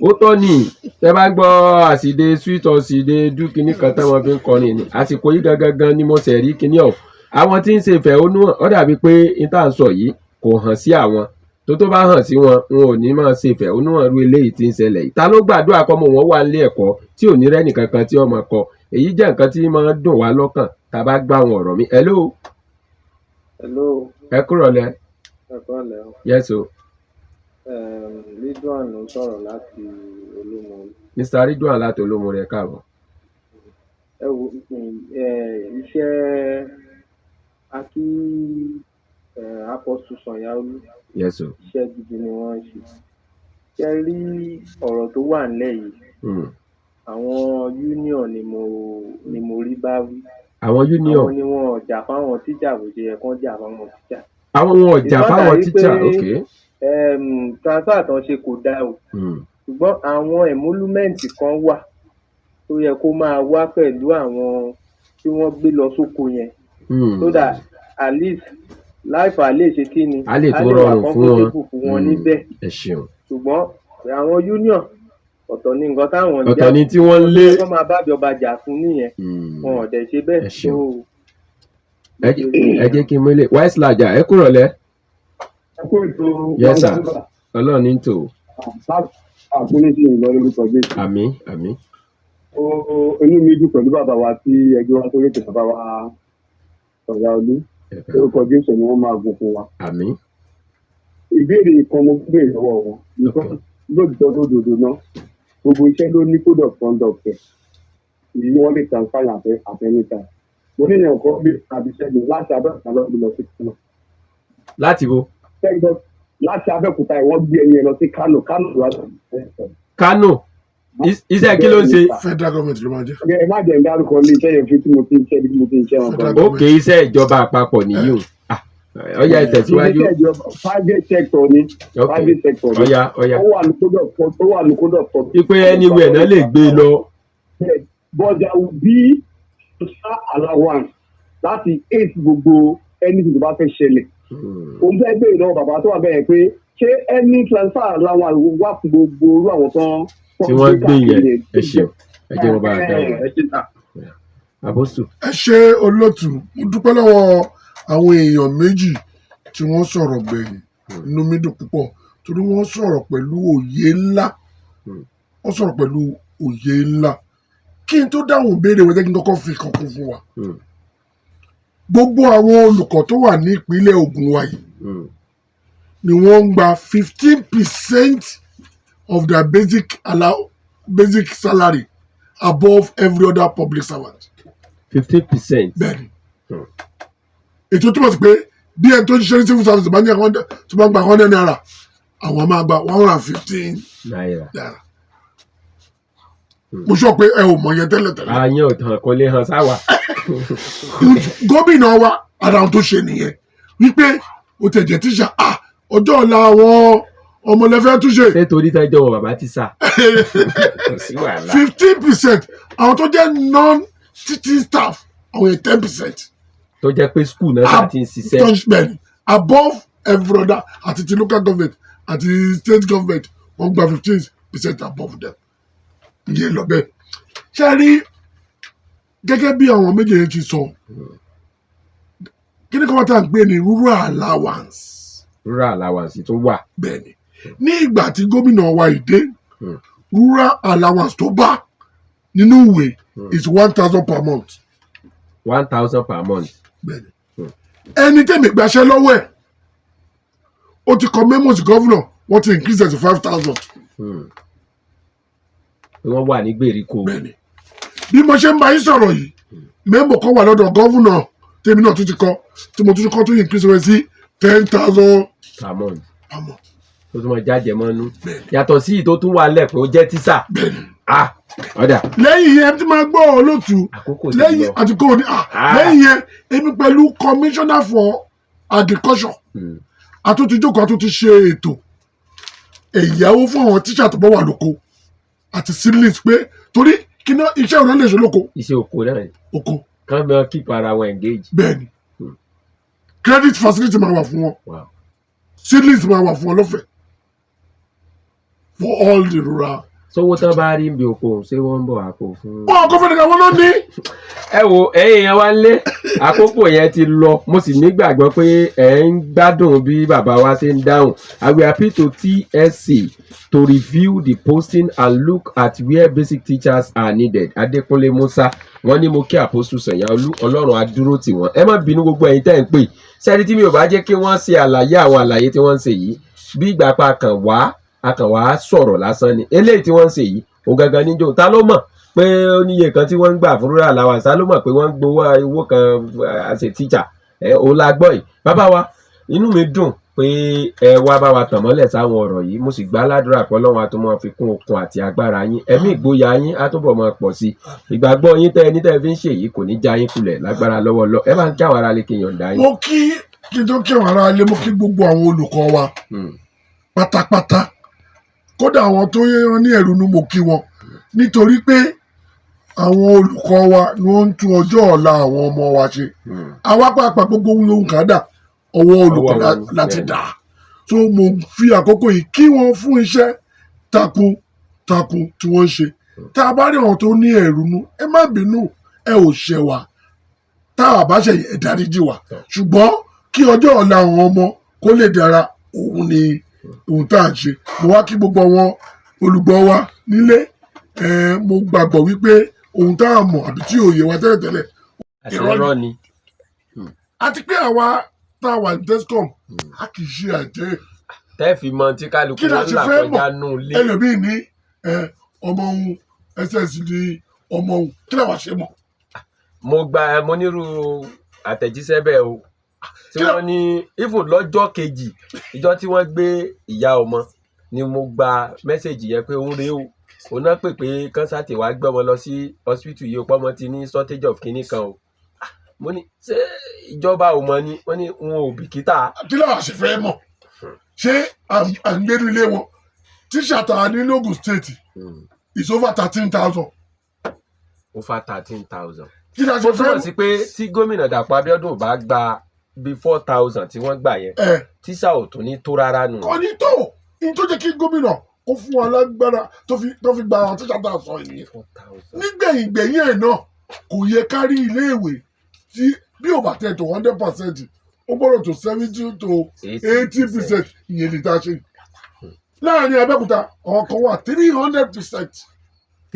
Ó tọ́ ni tẹ́ bá gbọ́ àsìdè sweet ọ̀sìdè dúkìní kan táwọn fi ń kọrin ni àsìkò yìí gangan ni mo ṣẹ̀ rí kíní ọ̀hún. Àwọn tí ń ṣe ìfẹ̀hónúhàn ó dàbí pé ìta ń sọ yìí kò hàn sí àwọn tó bá hàn sí wọn ò ní máa ṣe ìfẹ̀hónúhàn rú eléyìí tí ń ṣẹlẹ̀ yìí. Ta ló gbàdúrà kọ́mọ wọn wà nílé ẹ̀kọ́ tí ò ní rẹ́nì kankan tí ọmọ kọ èyí jẹ́ nǹkan tí máa ń dùn wá lọ́kàn tá a bá gbá àwọn ọ̀rọ̀ mi. hello. Ẹ kúrọ̀lẹ́. Yes o. Ridwan ló sọ̀rọ̀ láti Olúmọ. Mr. Ridwan láti Olúmọ rẹ̀ káàbọ̀. Ẹ wo iṣẹ́ akí Apostle Sanyaolu. Yes o. Iṣẹ́ gidi ni wọ́n ń ṣe. Ṣé rí ọ̀rọ̀ tó wà nílẹ̀ yìí? Àwọn union ni mo rí bá wí. Àwọn union. Àwọn ni wọn ò jà fáwọn tíjà bó ṣe yẹ kán jà fáwọn tíjà. Àwọn wọn ò jà fáwọn tíjà ok. Transfer tán ṣe kò dáa o. Ṣùgbọ́n àwọn emolument kan wà tó yẹ kó máa wá pẹ̀lú àwọn tí wọ́n gbé lọ sóko yẹn. So that at least life a lè ṣe kí ni a lè tó rọrùn fún wọn níbẹ̀. Ẹ ṣeun. Ṣùgbọ́n àwọn union ọ̀tọ̀ ni nǹkan táwọn ń jà ọ̀tọ̀ ni tí wọ́n lé. wọ́n máa bá ìjọba jà fún nìyẹn wọn ò dẹ̀ ṣe bẹ́ẹ̀. Ẹ ṣeun. Ẹ jẹ́ kí n mú ilé Wise Laja ẹ kúrọ̀lẹ́. Yes sir. Ọlọ́run ní tò. Àkúnlẹ́sì ìlọ lórúkọ Jésù. Àmín àmín. Inú mi dùn pẹ̀lú bàbá wa tí ẹgbẹ́ wa tó rétò bàbá wa Sanyaolu. Lórúkọ Jésù ni wọ́n máa gùn fún wa. Àmín. Ìbéèrè kan mo béèrè lọ́wọ́ wọn. Lóòótọ́ tó dòdò náà gbogbo iṣẹ́ ló ní code of conduct ẹ̀. Ìyí wọ́n lè transfer àfẹnìta. Mo ní ìyẹn ọkọ bí àbíṣẹ́gun láti Abẹ́òkúta lọ́dún lọ sí Kánò. Láti bo. Láti Abẹ́òkúta wọ́n gbé ẹyin lọ sí Kánò wá lọ. Kánò iṣẹ́ kí ló ń ṣe. Federal government ló máa jẹ́. Ẹ má jẹ́ ń dárúkọ ní iṣẹ́ yẹn fún tí mo ti ń ṣe bí mo ti ń ṣe wọn kan. Ok iṣẹ́ ìjọba àpapọ̀ nìyí o. Ọya ìtẹ̀síwájú. Private sector ni. Private sector ni. Ọya. Ó wà ní code of conduct. Ipe anywhere náà lè gbé lọ. But there will be social allowance láti aid gbogbo anything tó bá fẹ́ ṣẹlẹ̀. Òun fẹ́ béèrè lọ́wọ́ bàbá tó wà bẹ́ẹ̀ pé ṣé any transfer allowance wà fún gbogbo orú àwọn tán. Tí wọ́n gbé yẹn ẹ ṣeun ẹ jẹ́ wọn bá a dáhùn. Àbọ̀sù. Ẹ ṣe olóòtú mo dúpẹ́ lọ́wọ́ àwọn èèyàn méjì tí wọ́n sọ̀rọ̀ gbẹ̀yìn inú mi dùn púpọ̀ torí wọ́n sọ̀rọ̀ pẹ̀lú òye ńlá kí n tó dáhùn béèrè wọ́n jẹ́ kí n kọ́kọ́ fi kankan fún wa gbogbo àwọn olùkọ́ tó wà ní ìpínlẹ̀ Ògùn wa yìí ni wọ́n ń gba 15% of their basic salary above every other public servant. 15%. Bẹ́ẹ̀ni ètò túmọ̀ sí pé bí ẹni tó ń ṣiṣẹ́ ní civil service bá ní àwọn tó bá ń gba 100 naira àwọn máa gba 115 naira. Mo sọ pé ẹ ò mọ̀ yẹn tẹ́lẹ̀tẹ́lẹ̀. àyàn ọ̀tàn kò lè hàn sáwà. Gómìnà wa ara ohun tó ṣe nìyẹn wípé o tẹ̀jẹ̀ tíṣà ọjọ́ ọ̀la àwọn ọmọlẹ́fẹ́ túnṣe. ṣé torí tẹ́jọ́ wọ bàbá tíṣà. 15% àwọn tó jẹ́ non-teaching staff àwọn yẹn 10%. tó jẹ́ pé school náà ti ń ṣiṣẹ́. Above every other àti ti local government àti state government wọ́n gba 15% above them. Ìyẹn lọ bẹ́ẹ̀. Ṣé ẹ rí gẹ́gẹ́ bí àwọn méjèèjì ti sọ kí ni kí wọ́n tà ń pè ní rural allowance. rural allowance tó wà. Bẹ́ẹ̀ni ní ìgbà tí gómìnà wa ìdé rural allowance tó bá nínú ìwé is 1,000 per month. 1,000 per month. Bẹ́ẹ̀ni ẹni tẹ̀mí gbaṣẹ́ lọ́wọ́ ẹ̀ ó ti kọ memo sí gọ́vùnà wọ́n ti increase it to 5,000. wọ́n wà ní gbèríko. Bẹ́ẹ̀ni bí mo ṣe ń bá yín sọ̀rọ̀ yìí memo kan wà lọ́dọ̀ gọ́vùnà tèmi náà tún ti kọ tí mo tún kọ́ tó increase rẹ̀ sí 10,000 per month. Àmọ́ tó tún mọ jáde mọ́nú. Yàtọ̀ sí tó tún wà lẹ̀ pé ó jẹ́ tíṣà. Ọ̀dà. Lẹ́yìn yẹn tí máa gbọ́ olóòtú lẹ́yìn àtúkò ní lẹ́yìn yẹn èmi pẹ̀lú commissioner for agriculture àtúntìjókòó àtúntì ṣe ètò ẹ̀yáwó fún àwọn tíṣà tó bá wà lóko àti seedlings pé torí kí ná iṣẹ́ òun lè ṣe lóko. Iṣẹ́ oko náà ni. Oko. Kán mọ keep ara wọn engage. Bẹ́ẹ̀ni credit facility máa wà fún wọn seedlings máa wà fún wọn lọ́fẹ̀ẹ́ for all the rural. Sówó tán bá rí ibi oko ṣé wọ́n ń bọ̀ àpò fún. Kó fẹ́ nìkan wọn ló ní. Ẹ wo ẹ̀yin yẹn wá lé àkókò yẹn ti lọ mo sì nígbàgbọ́ pé ẹ̀ ń gbádùn bí bàbá wa ṣe ń dáhùn. I will appeal to TSC to review the posting and look at where basic teachers are needed. Adékúnlé Musa wọ́n ní mo kí Apostle Sanyaolu Ọlọ́run á dúró tì wọ́n. Ẹ má bínú gbogbo ẹ̀yin tẹ́ ń pè. Sẹ́ni tí mi ò bá jẹ́ kí wọ́n ṣe àlàyé àwọn àlàyé tí wọ́n ń ṣe yìí bí ìgbà pa kàn wá sọ̀rọ̀ lásán ni eléyìí tí wọ́n ń ṣe yìí ó gangan níjó ta ló mọ̀ pé ó níye kan tí wọ́n ń gbà fún rural allowance ta ló mọ̀ pé wọ́n ń gbowó owó kan as a teacher òun la gbọ́ yìí bàbá wa inú mi dùn pé ẹ wá bá wa tàn mọ́lẹ̀ sáwọn ọ̀rọ̀ yìí mo sì gbà ládùúrà pé Ọlọ́run á tún máa fi kún okun àti agbára yín ẹ̀mí ìgboyà yín á túbọ̀ máa pọ̀ sí ìgbàgbọ́ yín tẹ́ ẹni tẹ́ fi ń ṣe yìí kò ní já yín kulẹ̀ lágbára lọ́wọ́ lọ ẹ máa ń kí àwọn ará lè kí yọ̀ǹda yín. Mo kí tó kí àwọn ará ilé mo kí gbogbo àwọn olùkọ́ wa pátápátá kódà àwọn tó yẹ ní ẹ̀rù ni mo kí wọn nítorí pé àwọn olùkọ́ wa ni wọ́n ń tún ọjọ́ ọ̀la àwọn ọmọ wa ṣe àwa pàápàá gbogbo ohun kàdà ọwọ́ olùkọ́ láti dà so mo fi àkókò yìí kí wọ́n fún iṣẹ́ takuntakun tí wọ́n ń ṣe tá a bá rí àwọn tó ní ẹ̀rù nu ẹ má bínú ẹ ò ṣẹ̀ wá tá a bá ṣe ẹ dáríjì wá ṣùgbọ́n kí ọjọ́ ọ̀la àwọn ọmọ kó lè dára òun ni ohun tá à ń ṣe mo wá kí gbogbo àwọn olùgbọ́ wa nílé mo gbàgbọ́ wípé ohun tá a mọ̀ àbí tí òye wa tẹ́lẹ̀tẹ́lẹ̀ irọ́ ni. àti pé àwa tá a wà ní tescom a kì í ṣe àjẹ́. tẹ́ẹ̀fì mọ tí kálukú wọn là kọjá nù lé. ẹlòmíì ní ọmọ òun ss ní ọmọ òun kí làwa ṣe mọ̀. mo nírú àtẹ̀jíṣẹ́ bẹ́ẹ̀ o tí wọ́n ní even lọ́jọ́ kejì ìjọ tí wọ́n gbé ìyá ọmọ ni mo gba mẹ́sẹ̀gì yẹn pé òun rèé o òun náà pè pé kánsátì wàá gbé ọmọ lọ sí hospital yìí pọ́nmọ́ ti ní shortage of kinní kan o mo ní ṣé ìjọba ò mọ ni wọ́n ní wọn ò bìkítà. kí làwọn ṣe fẹ́ mọ̀ ṣé àgbẹ̀rù ilé wọn tíṣà tàwa ní Ogun State is over 13,000. over 13,000. kí làwọn ṣe fẹ́ mọ̀ túmọ̀ sí pé tí gómìnà Dàpọ̀ Abíọ́dún bá gba bí 4,000 tí wọ́n gbà yẹn tíṣà ò tún ní tó rárá nù. kò ní tó ní tó jẹ́ kí gómìnà kó fún wa lágbára tó fi gba àwọn tíṣà tá a sọ yìí. nígbẹ̀yìn ẹ̀ náà kò yẹ kárí iléèwé tí bí ò bá tẹ̀ tó 100% ó gbọ́dọ̀ tó 70 to 80% ìyẹn lè ta ṣe. láàrin Abẹ́òkúta àwọn kan wà 300%.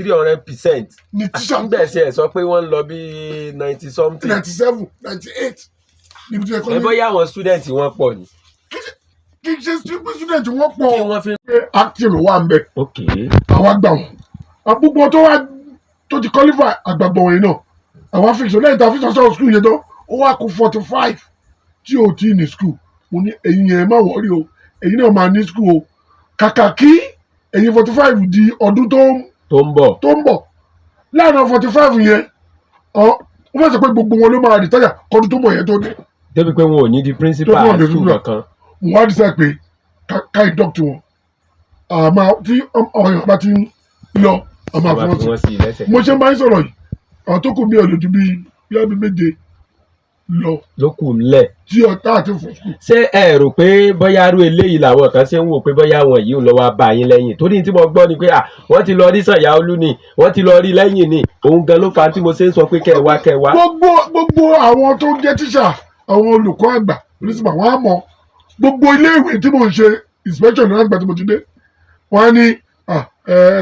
300% ní tíṣà nígbà tí ẹ sọ pé wọ́n ń lọ bí 90 something 97 98 níbi tí ẹ kọ́ ẹ bóyá àwọn student wọn pọ̀ ni. kì í ṣe student wọ́n kí pọ̀ wọ́n fi. acting ló wà ń bẹ ok àwa gbà wọn àpòpọ̀ tó ti qualify àgbàgbọ̀ wọ̀nyí náà àwa fíṣọ lẹ́yìn tá a fíṣọ sọ̀rọ̀ school yẹn tán ó wà kó 45 tí ò tí ní school mo ní ẹ̀yin yẹn má wọ́ọ̀rì o ẹ̀yin náà máa ní school o kàkà kí ẹ̀yin 45 di ọdún tó ń bọ̀ láàrin 45 yẹn wọ́n fẹ́ sọ pé gbogbo wọn ló máa retire kọ́dún tó bọ̀ yẹn tó dé. débi pé wọn ò ní di principal school kankan. mo wá decide pé ká ìdọ́kítì wọn àmọ́ tí ọ̀yàn bá ti ń lọ àmọ́ àfọwọ́n sí mo ṣe máa ń sọ̀rọ̀ yìí àwọn tó kù bí ọ̀lọ́dún bí ọdún méje ló kù ńlẹ̀. tí ọ̀tá àti fòsùn. ṣé ẹ rò pé bóyá arú eléyìí làwọn kan ṣe ń wò pé bóyá àwọn yìí ń lọ wá bá yín lẹ́yìn torí tí mo gbọ́ ni pé wọ́n ti lọ rí Sanyaolu ni wọ́n ti lọ rí lẹ́yìn ni òun gan ló fa tí mo ṣe ń sọ pé kẹ́ ẹ wá. gbogbo àwọn tó jẹ́ tíṣà àwọn olùkọ́ àgbà principal wọn á mọ gbogbo iléèwé tí mò ń ṣe inspection náà nígbà tí mo ti dé wọn á ní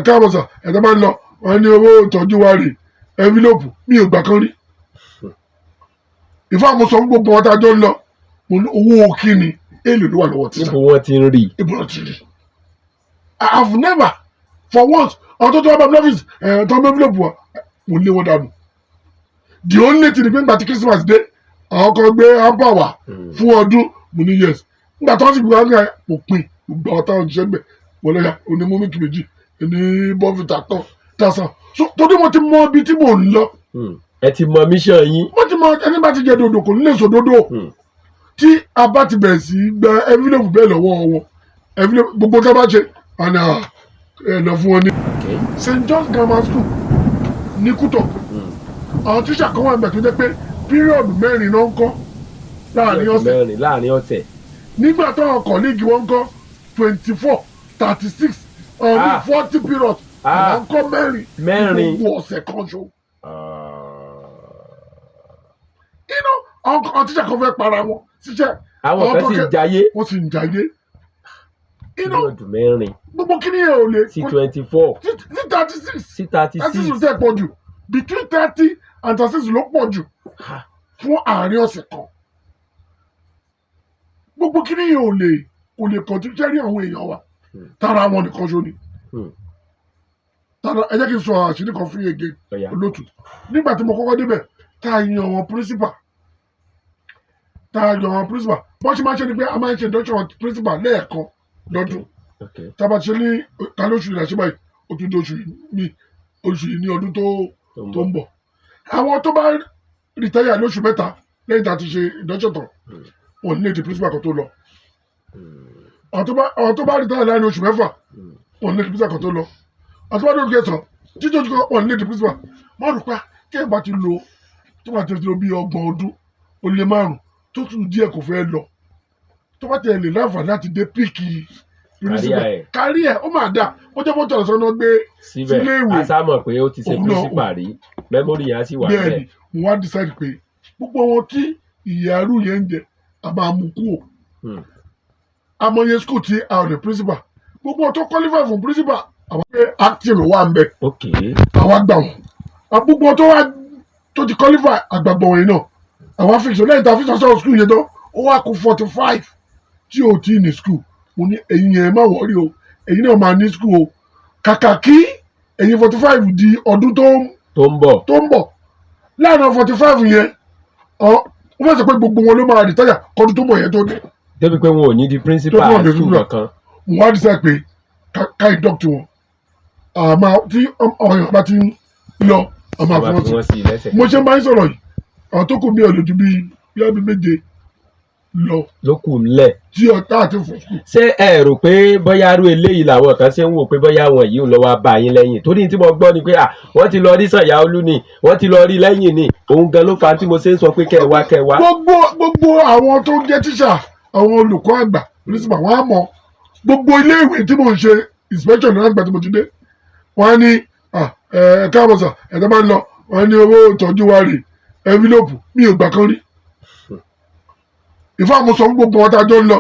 káàbọ̀ sà ẹ̀dá máa ń lọ wọn á ní owó ìtọ́jú wa rè envelope mi ò gbà kan rí ìfọ̀ àmọ́ sọ fún gbogbo wọn tá a jọ ń lọ mo ní owó kíni èlò ló wà lọ́wọ́ tíṣà. níbo wọ́n ti ń rí. ibo wọ́n ti rí. I have never for once àwọn tó wá bá mi lọ́fíìsì tó ń bẹ́ envelope wa mo lé wọn dànù. the only thing ni pé nígbà tí Christmas dé àwọn kan gbé hamper wá fún ọdún mo ní yes nígbà tó ń sì gbé wọn ní mo pin gbogbo àwọn táwọn òṣìṣẹ́ gbẹ wọlé ya onímọ̀ méjì méjì ní bọ́fìtà tán tásán so torí mo ti mọ ibi tí mò ń lọ. ẹ ti mọ mission yín. mo ti mọ ẹni bá ti jẹ dodo kò ní lè sọ dodo tí a bá ti bẹ̀rẹ̀ sí gba envelope bẹ́ẹ̀ lọ́wọ́ wọn envelope gbogbo tá a bá ṣe àná ẹ lọ fún wọn ní. St. John's Grammar School ní Kútọ̀ àwọn tíṣà kan wà nígbà tó jẹ́ pé píríọ̀dù mẹ́rin náà ń kọ́ láàrin ọ̀sẹ̀ nígbà táwọn kọ̀ọ̀lìgì wọn ń kọ́ 24 36 40 period àwọn ń kọ́ mẹ́rin gbogbo ọ̀sẹ̀ kan ṣo. àwọn tíṣà kan fẹ́ para wọn ṣiṣẹ́ àwọn kan sì ń jayé wọ́n sì ń jayé. píríọ̀dù mẹ́rin gbogbo kí ni yẹn ò lè. sí 24 sí 36 ló tẹ̀ pọ̀ jù between 30 and 36 ló pọ̀ jù fún àárín ọ̀sẹ̀ kan. gbogbo kí ni yẹn kò lè kọjú jẹ́rí àwọn èèyàn wa tara wọn nìkan ṣo ni. ẹ jẹ́ kí n sọ àṣírí kan fún yege olótù nígbà tí mo kọ́kọ́ débẹ̀ tá a yan wọn principal bọ́n ṣe máa ń ṣe ni pé a máa ń ṣe induction principal lẹ́ẹ̀kan lọ́dún tá a bá ṣe ní kálóṣù ìrìnàṣẹ́ báyìí ó tún dé oṣù yìí ní ọdún tó ń bọ̀ àwọn tó bá rìtáyà lóṣù mẹ́ta lẹ́yìn tá a ti ṣe induction tán wọn ní èdè principal kan tó lọ àwọn tó bá rìtáyà láàrin oṣù mẹ́fà wọn ní èdè principal kan tó lọ àwọn tó bá dókè tán títí ojú kan wọn ní èdè principal máa rò pé kí ẹ bá ti lo tó bá ti lo bí 30 ọdún ó lé 5 tó tún díẹ̀ kò fẹ́ lọ tó bá tẹ̀ lè láǹfààní láti dé píìkì kárí ẹ̀ ó máa dà ó jẹ́ mọ́tò ọ̀sán náà gbé sílé ìwé a sá mọ̀ pé ó ti ṣe principal rí mẹ́mórì yẹn á sì wà bẹ́ẹ̀. bẹ́ẹ̀ni mo wá decide pé gbogbo wọn tí ìyàrú yẹn ń jẹ a máa mú kúrò amọye school tí a ò ní principal gbogbo wọn tó qualify fún principal àwọn pé acting ló wà ń bẹ àwa gbà wọn gbogbo wọn tó ti qualify àgbàgbọ̀ wọ̀nyí náà àwọn fíṣọ lẹ́yìn tá a fíṣọ sọ̀rọ̀ school yẹn tán ó wà kó 45 tí ò tí ní school mo ní ẹ̀yin yẹn má wọ́ọ̀rì o ẹ̀yin náà máa ní school o kàkà kí ẹ̀yin 45 di ọdún tó ń bọ̀ láàrin 45 yẹn wọ́n fẹ́ sọ pé gbogbo wọn ló máa retire kọ́dún tó ń bọ̀ yẹn tó dé. débi pé wọn ò ní di principal school kankan. mo wá decide pé ká ìdọ́kítì wọn àmọ́ tí ọ̀yàn bá ti ń lọ àmọ́ àfọwọ́n sí mo ṣe máa ń sọ̀rọ̀ yìí àwọn tó kù bí ọ̀lọ́dún bí ọdún méje ló kù ńlẹ̀. tí ọ̀tá àti fòsùn. ṣé ẹ rò pé bóyá arú eléyìí làwọn kan ṣe ń wò pé bóyá àwọn yìí ń lọ wá bá yín lẹ́yìn torí tí mo gbọ́ ni pé wọ́n ti lọ rí Sanyaolu ni wọ́n ti lọ rí lẹ́yìn ni òun gan ló fa tí mo ṣe ń sọ pé kẹ́ ẹ wá. gbogbo àwọn tó jẹ́ tíṣà àwọn olùkọ́ àgbà principal wọn á mọ gbogbo iléèwé tí mò ń ṣe inspection náà nígbà tí mo ti dé wọn á ní káàbọ̀ sà ẹ̀dá máa ń lọ wọn á ní owó ìtọ́jú wa rè envelope mi ò gbà kan rí ìfọ̀ àmọ́ sọ fún gbogbo wọn tá a jọ ń lọ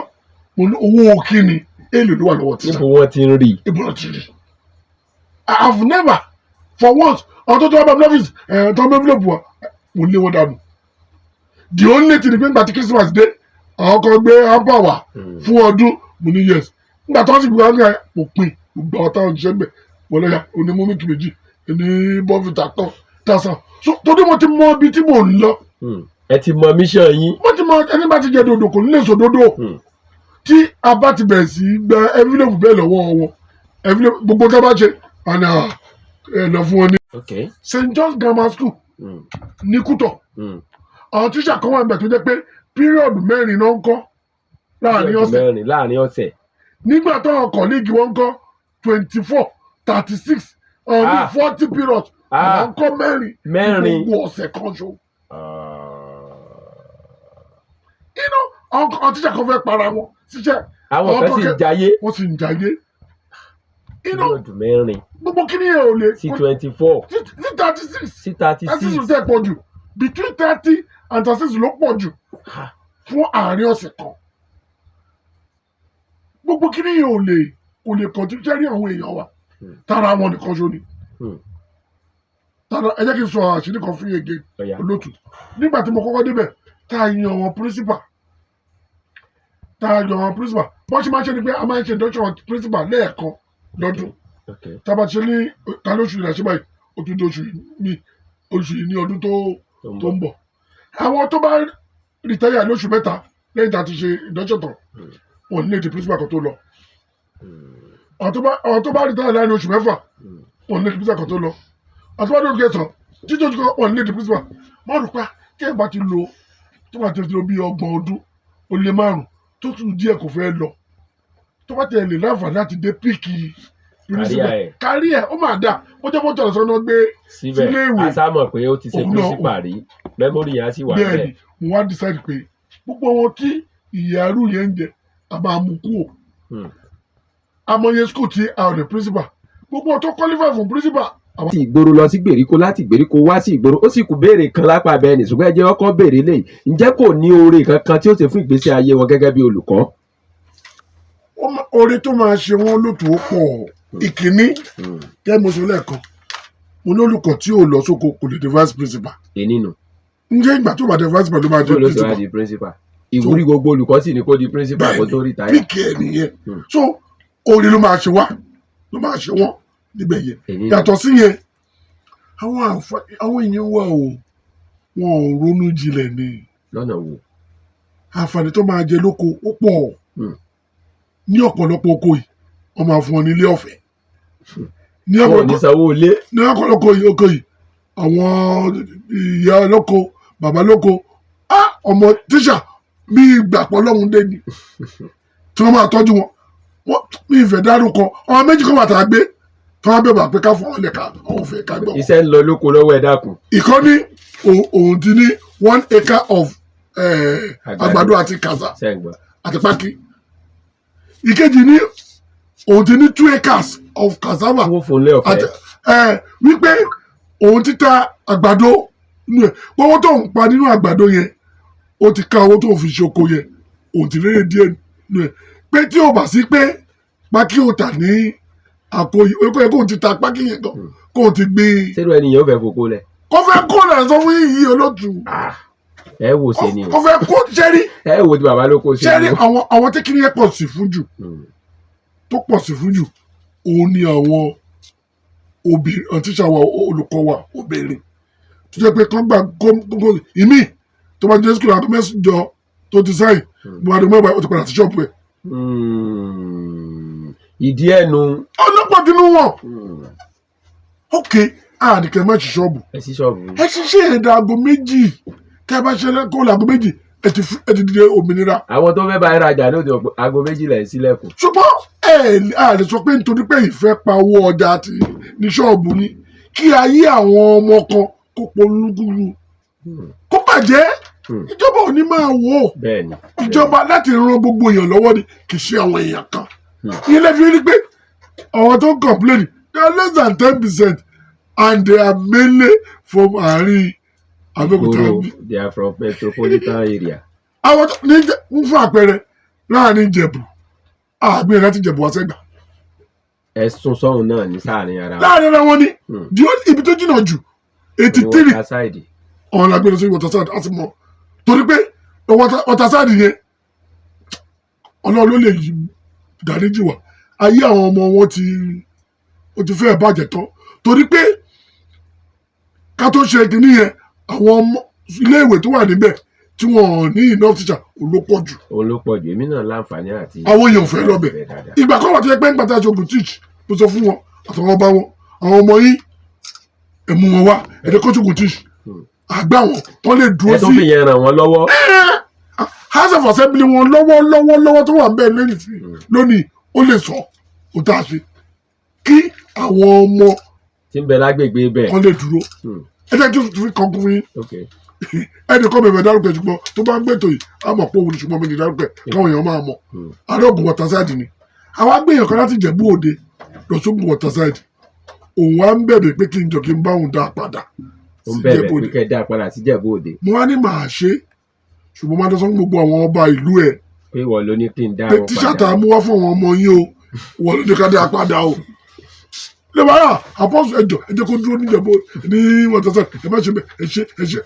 mo ní owó kíni èlò ló wà lọ́wọ́ tíṣà. níbo wọ́n ti ń rí. ibo wọ́n ti rí. I have never for once ọ̀tọ̀ tó wà bá blọfis tó ń bẹ envelope wa mo lé wọn dànù the only thing ni pé nígbà tí Christmas dé àwọn kan gbé hamper wá fún ọdún mo ní yes nígbà tó ń sì gbé wọn ní mo pin gbogbo àwọn táwọn ṣiṣẹ́ gbẹ wọlé ya onímọ̀ méjì méjì ní bọ́fìtà tán so torí mo ti mọ ibi tí mò ń lọ. ẹ ti mọ mission yín. mo ti mọ ẹni bá ti jẹ dodo kò ní lè sọ dodo tí a bá ti bẹ̀rẹ̀ sí gba envelope bẹ́ẹ̀ lọ́wọ́ wọn envelope gbogbo tó bá ṣe àná lọ fún wọn ní. St. John's Grammar School ní Kútọ̀ àwọn tíṣà kan wà níbẹ̀ tó jẹ́ pé píríọ̀dù 4 náà ń kọ́ láàrin ọ̀sẹ̀. nígbà táwọn kọ̀líìgì wọn ń kọ́ 24 36 40 periods àwọn kọ́ 4 gbogbo ọ̀sẹ̀ kan ṣo. àwọn tíṣà kan fẹ́ para wọn ṣiṣẹ́. àwọn kan sì ń jayé. wọ́n sì ń jayé. píríọ̀dù 4. gbogbo kí ni yẹn ò lè. sí 24. sí 36 ló tẹ̀ pọ̀ jù between 30 and 36 ló pọ̀ jù fún àárín ọ̀sẹ̀ kan. gbogbo kí ni yẹn kò lè kàn tí jẹ́rí àwọn èèyàn wa tara wọn nìkan ṣo ni. ẹ jẹ́ kí n sọ àṣírí kan fún yege olótù nígbà tí mo kọ́kọ́ débẹ̀ tá a yan àwọn principal bọ́n ṣe máa ń ṣe ni pé a máa ń ṣe induction principal lẹ́ẹ̀kan lọ́dún tá a bá ṣe ní kálóṣù ìlà ṣe báyìí ó tún dé oṣù yìí ní ọdún tó ń bọ̀ àwọn tó bá rìtáyà lóṣù 3 lẹ́yìn tá a ti ṣe induction tán wọn nílé di principal kan tó lọ àwọn tó bá rìtáyà láàrin oṣù 6 wọn nílé di principal kan tó lọ àwọn tó bá dé oṣù 9 títí oṣù kan wọn nílé di principal má rò pé kí ẹ bá ti lo tó bá ti lo bí 30 ọdún ó lé 5 tó tún díẹ̀ kò fẹ́ lọ tó bá tẹ̀lé láǹfààní láti dé píìkì kárí ẹ̀ ó máa dà ó jẹ́ mọ́tò ọ̀sán náà gbé sílé ìwé àsámọ̀ pé ó ti ṣe principal rí mẹ́mórì yẹn á sì wà bẹ́ẹ̀. bẹ́ẹ̀ni mo wá decide pé gbogbo wọn tí ìyàrú yẹn ń jẹ a máa mú kú o amọye school tí a ò ní principal gbogbo wọn tó qualify fún principal. láti ìgboro lọ sí gbèríko láti ìgbèríko wá sí ìgboro ó sì kú béèrè kan lápá bẹ́ẹ̀ ni ṣùgbọ́n ẹ jẹ́ ọkọ béèrè lẹ́yìn ǹjẹ́ kò ní oore kankan tí ó ṣe fún ìgbésí ayé wọn gẹ́gẹ́ bí olùkọ́. oore tó máa ṣe wọn lótú ó pọ̀ ìkíní kẹ́ mo sọ lẹ́ẹ̀kan mo ní olùkọ́ tí ò lọ sóko kò lè di vice principal. nínú. ǹjẹ́ ìgbà tó bá di vice principal ló máa di principal. ìwúrí gbogbo olùkọ́ sì ni kò di principal kó tó rí táyà. píkì ẹ̀ nìyẹn so oore ló máa ṣe wá ló máa ṣe wọ́n níbẹ̀ yẹn yàtọ̀ sí yẹn àwọn èèyàn wà wọn ò ronú jinlẹ̀ ni. lọ́nà wo. àǹfààní tó máa jẹ lóko ó pọ̀ ní ọ̀pọ̀lọpọ̀ oko yìí wọ́n máa fún wọn ní ilé ọ̀fẹ́. ní ọ̀pọ̀lọpọ̀ oko yìí àwọn ìyá lóko bàbá lóko ọmọ tíṣà bí ìgbàpọ̀ lọ́hùn dé ni tí wọ́n máa tọ́jú wọn ní ìfẹ́ dárúkọ ọmọ méjì kan wà tá a gbé tí wọ́n bẹ̀rẹ̀ pé ká fún wọn lẹ́ka àwọn òfin ká gbọ́. iṣẹ́ ń lọ lóko lọ́wọ́ ẹ dákun. ìkọ́ni òun ti ní 1 acre of àgbàdo àti kàzà àti pákí. ìkejì ní òun ti ní 2 acres of cassava wípé òun ti ta àgbàdo nínú ẹ̀ owó tó ń pa nínú àgbàdo yẹn ó ti ká owó tó ń fi ṣoko yẹn òun ti rere díẹ̀ nínú ẹ̀ pé tí ò bá sí pé pákí ò tà ní àkóyè ó yẹ kóun ti ta pákí yẹn gan kóun ti gbé. sẹ́nu ènìyàn fẹ́ fòkó lẹ̀. kó fẹ́ kó lẹ̀ sọ fún yìí olóòtú. ẹ wò ṣe ni o. kó fẹ́ kó sẹ́rí. ẹ wò tí bàbá ló kó ṣe ni o. sẹ́rí àwọn tí kìnìyẹn pọ̀ sí fún jù tó pọ̀ sí fún jù òun ni àwọn obìnrin tíṣà wa olùkọ́ wa obìnrin tó jẹ́ pé kán gbà kó ìmí tó bá jẹ́ sukùl àgọ́ mẹ́sàn-án tó ti sáyìn bó wà ní mẹ́wàá ó ti padà sí ṣọ́ọ̀bù ẹ̀. ìdí ẹnu. ọlọ́pàá dínú wọn. ok àdìkẹ́ má ṣe ṣọ́ọ̀bù. ẹ ṣí ṣọ́ọ̀bù. ẹ ṣiṣẹ́ ẹ̀dá aago 2 tẹ́ ẹ bá ṣe kó làgọ́ 2 ẹ ti dìde òmìnira. àwọn tó fẹ́ bá ẹ rajà ló ti aago 2 lẹ̀ sílẹ̀kùn. ṣùgbọ́n a lè sọ pé nítorí pé ìfẹ́ pa owó ọjà àti ní ṣọ́ọ̀bù ni kí ayé àwọn ọmọ kan kó polúkúrú kó bàjẹ́ ìjọba ò ní máa wò ó ìjọba láti ran gbogbo èèyàn lọ́wọ́ ni kì í ṣe àwọn èèyàn kan ìyẹn lè fi rí pé àwọn tó ń complain they are less than 10% and they are mainly from àárín Abẹ́òkúta. they are from metropolitan area. àwọn tó ní ń fún àpẹẹrẹ láàrin Ìjẹ̀bú àgbẹ̀ láti Ìjẹ̀bú wá sẹ́gbà. ẹ̀sùn sọ́hun náà ní sáàrin ara láàrin ara wọn ni ibi tó jìnnà jù 83 Waterside. ọ̀hún la gbé lọ sí Waterside á ti mọ̀ torí pé Waterside yẹn Ọlọ́run ló lè dáríjì wá ayé àwọn ọmọ wọn ti fẹ́ bàjẹ́ tán torí pé ká tó ṣe kínní yẹn àwọn ọmọ iléèwé tó wà níbẹ̀ tí wọn ní enough teacher òun ló pọ̀ jù èmi náà láǹfààní àti àwọn èèyàn fẹ́ lọ́bẹ̀ ìgbà kan wà tó yẹ pé nígbà tá a ṣe ogun teach mo sọ fún wọn àtàwọn ọba wọn àwọn ọmọ yìí ẹ̀mú wọn wá ẹ̀dẹ́ kó ogun teach àgbà wọn lè dúró sí ẹ̀ tó fi yẹn ràn wọ́n lọ́wọ́ house of assembly wọn lọ́wọ́ tó wà bẹ́ẹ̀ lónìí ó lè sọ kó tá a ṣe kí àwọn ọmọ tí ń bẹ lágbègbè bẹ́ẹ̀ kan lè dúró ẹ̀dẹ́ tó fi kọ́kún fún yín ẹnì kan bẹ̀rẹ̀ dárúkẹ ṣùgbọ́n tó bá ń gbètò yìí á mọ̀ pé òun ni ṣùgbọ́n mi ní dárúkẹ káwọn èèyàn máa mọ̀ adóògùn Waterside ni àwa gbìyànjú kan láti Ìjẹ̀bú Òde lọ sóògùn Waterside òun wá ń bẹ̀bẹ̀ pé kí n jọ kí n bá òun dá padà sí Ìjẹ̀bú Òde kẹ́ dá padà sí Ìjẹ̀bú Òde mo wá ní màá ṣe ṣùgbọ́n máa dọ́sán gbogbo àwọn ọba ìlú ẹ̀ pé wọ́n ló ní kí n dá wọn padà tíṣàtà mú wá fún àwọn ọmọ yín o wọ́n ló ní ká dá padà o lẹ́bàárà àpọ́sù ẹjọ́ kó dúró níjẹ̀bú ní Waterside ẹ má ṣe bẹ́ẹ̀ ẹ ṣe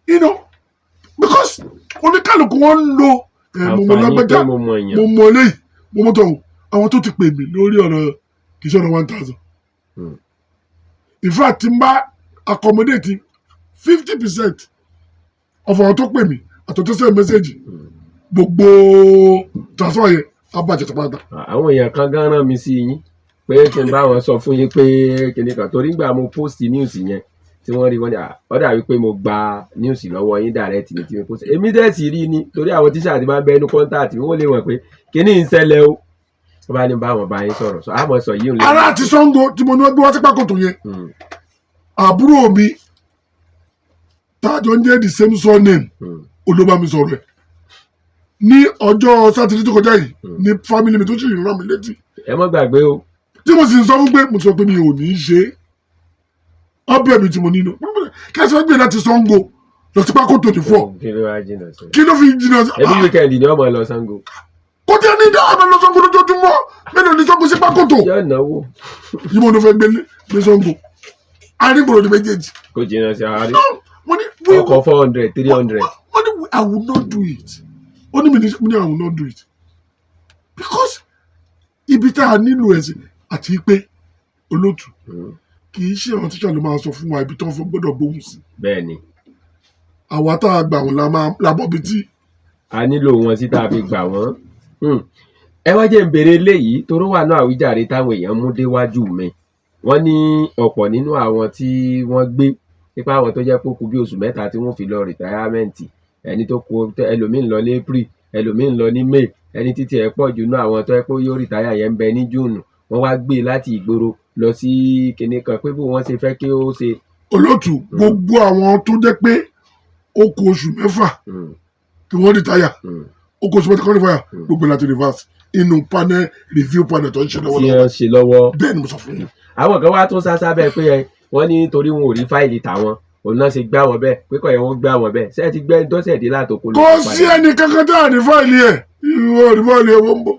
you know because oníkàlùkù wọn ń lo mo lágbájá mo mọ eléyìí mo mọ tọhún àwọn tó ti pè mí lórí ọ̀rọ̀ kì í ṣe ọ̀rọ̀ 1000 in fact tí n bá accommodate 50% of àwọn tó pè mí àtọ̀tọ̀ send message gbogbo transfer yẹn abàjẹ́ tó padà. àwọn èèyàn kan gan rán mi sí yín pé kí n bá wọn sọ fún yín pé kìnìkan torí gbà mo post news yẹn tí wọ́n rí wọ́n ní ó dàbí pé mo gba news lọ́wọ́ yín direct ní tí mo post èmi dẹ̀ sì rí ni torí àwọn tíṣà ti máa ń bẹnu contact wọ́n lè wọ̀n pé kíní ń ṣẹlẹ̀ o wọ́n bá ní bá wọn bá yín sọ̀rọ̀ sọ àmọ́ sọ yìí ò lè. ara àti Ṣàngó tí mo ní wọ́n gbé wá sí Pákòtò yẹn àbúrò mi tájọ ń jẹ́ the same surname olóbá mi sọ̀rọ̀ ẹ̀ ní ọjọ́ sátidé tó kọjá yìí ní family mi tó sì rán mi létí. ẹ má gbàgbé o. tí mo sì ń sọ fún pé mo sọ pé mi ò ní í ṣe ọbẹ̀ mi tí mo nílò kẹsàn án gbé láti Ṣàngó lọ sí Pákòtò ní fọ kí ló fi jìnnà sí. ẹbí wíkẹ́ndì ni ọmọ lọ Ṣàngó. kò tí a ní ìdá ọ̀nà lọ Ṣàngó lójoojúmọ́ mélòó ní Ṣàngó sí Pákòtò. yóò náwó. yìí mo ní fẹ́ gbé Ṣàngó arígbòrò ní méjèèjì. kò jìnnà sí àárín. ọkọ̀ 400 300. wọ́n ní I will not do it. ó ní mi ní I will not do it because ibi tá a nílò ẹ̀sìn àti pé olóòtú kì í ṣe àwọn tíṣà ló máa sọ fún wa ibi tí wọ́n fẹ́ gbọ́dọ̀ gbóhùn sí. bẹ́ẹ̀ni. àwa tá a gbà wọn la mọ̀ bí tí. a nílò wọn sí tá a fi gbà wọ́n. ẹ wá jẹ́ ń béèrè eléyìí toró wà náà àwíjàre táwọn èèyàn mú déwájú mi wọ́n ní ọ̀pọ̀ nínú àwọn tí wọ́n gbé nípa àwọn tó jẹ́ pé ó kù bí oṣù mẹ́ta tí wọ́n fi lọ rìtáyámẹ́ǹtì ẹni tó kù ẹlòmíín lọ ní April ẹlòmíín lọ ní May ẹni títí ẹ̀ pọ̀ jù náà àwọn tó yẹ pé yóò rìtáyà yẹn ń bẹ ní June wọ́n wá gbé láti ìgboro lọ sí kinní kan pé bó wọ́n ṣe fẹ́ kí ó ṣe. olóòtú gbogbo àwọn tó jẹ́ pé ó kù oṣù mẹ́fà kí wọ́n rìtáyà ó kù oṣù mẹ́ta kí wọ́n rìtáyà gbogbo láti reverse inú panel review panel tó ń ṣe lọ́wọ́ bẹ́ẹ̀ ni mo sọ fún yín. àwọn kan wá tún sásá bẹ́ẹ̀ pé wọ́n ní torí wọn ò rí fáìlì tàwọn òun náà ṣe gbá wọn bẹ́ẹ̀ pé kọ̀ yẹn wọ́n gbá wọn bẹ́ẹ̀ ṣé ẹ ti gbẹ́ dọ́sẹ̀ dé látòkò lóko padà. kò sí ẹnì kankan tá à ní fáìlì ẹ̀ ìwọ rí fáìlì ẹ̀ wọ́n ń bọ̀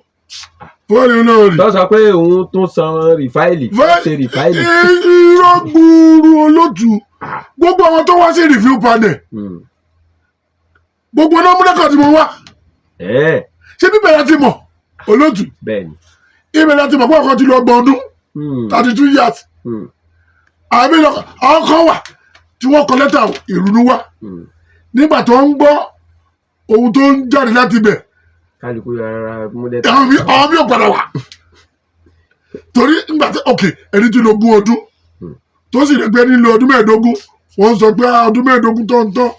fáìlì náà rí. tó sọ pé òun tún san rìfáìlì ṣe rìfáìlì. irọ́ gbúurú olóòtú gbogbo àwọn tó wá sí review panel gbogbo náà múlẹ́kọ̀ tí mo wá ṣé bíbẹ̀rẹ̀ ti mọ̀ olóòtú ìbẹ̀rẹ̀ ti mọ̀ pé ọkọ̀ ti lọ ọgbọ̀n ọdún 32 years àbí àwọn kan wà tí wọ́n kọ lẹ́tà ìrúnú wá nígbà tó ń gbọ́ ohun tó ń jáde láti bẹ̀ kálukú rárá múlẹ̀. àwọn mi ò padà wá torí nígbà tí ẹni tí lo 20 ọdún tó sì rẹ̀gbẹ́ nílò ọdún 15 wọ́n sọ pé ọdún 15 tó ń tán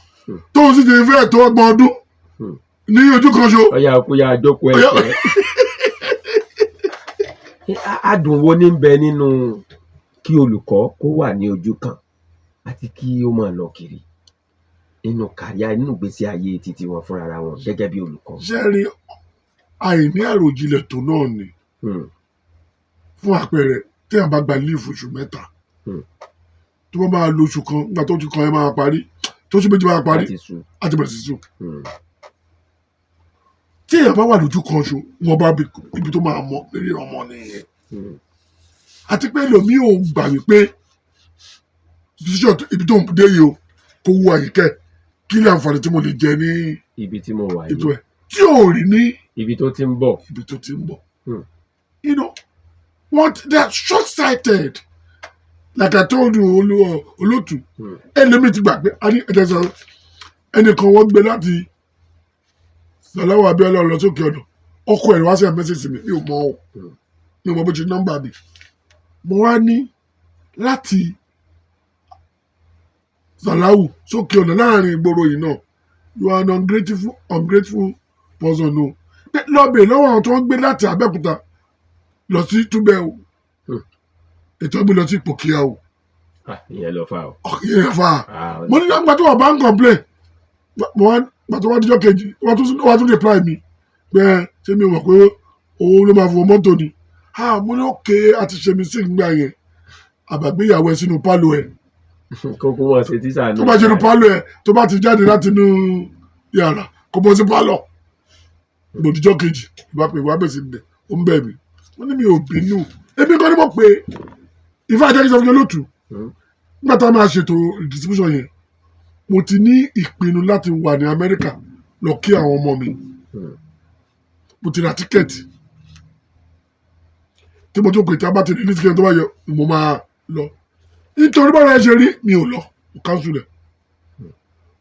tóun sì ti fẹ́ tó 30 ọdún ní ojú kan ṣo. ọyà òkúya àjọpọ̀ ẹ̀ṣẹ̀. adùn wo ní bẹ nínú kí olùkọ́ kó wà ní ojú kan àti kí ó máa lọ kiri nínú kàríà nínú ìgbésí ayé títí wọn fúnra wọn gẹ́gẹ́ bí olùkọ́. sẹ́ẹ̀rì àìní àròjinlẹ̀ tó náà ni fún àpẹẹrẹ tí a bá gba líìfù oṣù mẹ́ta tó bá máa lo oṣù kan nígbà tó ti kan ẹ máa parí tó oṣù méjì máa parí àti bẹ̀rẹ̀ sí sùn. tí èèyàn bá wà lójú kan ṣo wọn bá ibi tó máa mọ lórí ọmọ nìyẹn àti pé lòmí ò gbà wípé ibi tó ń dé yìí o kò wú àyíkẹ́ kí ni àǹfààní tí mo lè jẹ ní ibi tí mo wà ètò yìí ẹ̀ tí ò rí ní ibi tó ti ń bọ̀. ibi tó ti ń bọ̀. You know what, they are short-sighted like I told you olótù ẹlẹ́mi ti gbà pé ẹnìkan wọ́n gbé láti Sàláwà Abíọ́lá lọ sókè ọ̀nà ọkọ ẹ̀ wá sí àmẹ́sẹ̀sì mi ò mọ ọ́ mi ò mọ bó ṣe nọ́mbà mi mo wá ní láti Sàláwù sókè ọ̀nà láàrin ìgboro yìí náà you are an ungrateful person o lọ́bẹ̀ lọ́wọ́ àwọn tó ń gbé láti Abẹ́òkúta lọ sí Túbẹ̀ o ètò ọgbẹ́ lọ sí Pòkíà o ìyẹn lọ fà o. ìyẹn fà mo ní lágbà tó wà bá ń complain gbàtọ́ wá díjọ́ kejì wá tún reply mi pé ṣé mi mọ̀ pé òun ló máa fọ mọ́tò ni mo ní òkè àti ṣe mi sí ìgbà yẹn àbàgbéyàwó ẹ sínú pálọ̀ ẹ kókó wọn ṣe tíṣà náà. tó bá ṣe nu pálọ̀ ẹ tó bá ti jáde láti inú yàrá kó bọ́ sí pálọ̀ gbòdìjọ́ kejì ìbá pè wá bẹ̀sẹ̀ dẹ̀ ó ń bẹ̀ mí wọ́n ní mi ò bínú èmi kan ní mo pé ìfẹ́ àjẹkí sọ fún mi lótú nígbà tá a máa ṣètò distribution yẹn mo ti ní ìpinnu láti wà ní Amẹ́ríkà lọ kí àwọn ọmọ mi mo ti ra tíkẹ́ẹ̀tì tí mo tún pè tí a bá ti rí ní tíkẹ́ẹ̀tì tó bá yọ mo máa lọ nítorí bọ́lá ẹ ṣe rí mi ò lọ mo cancel rẹ̀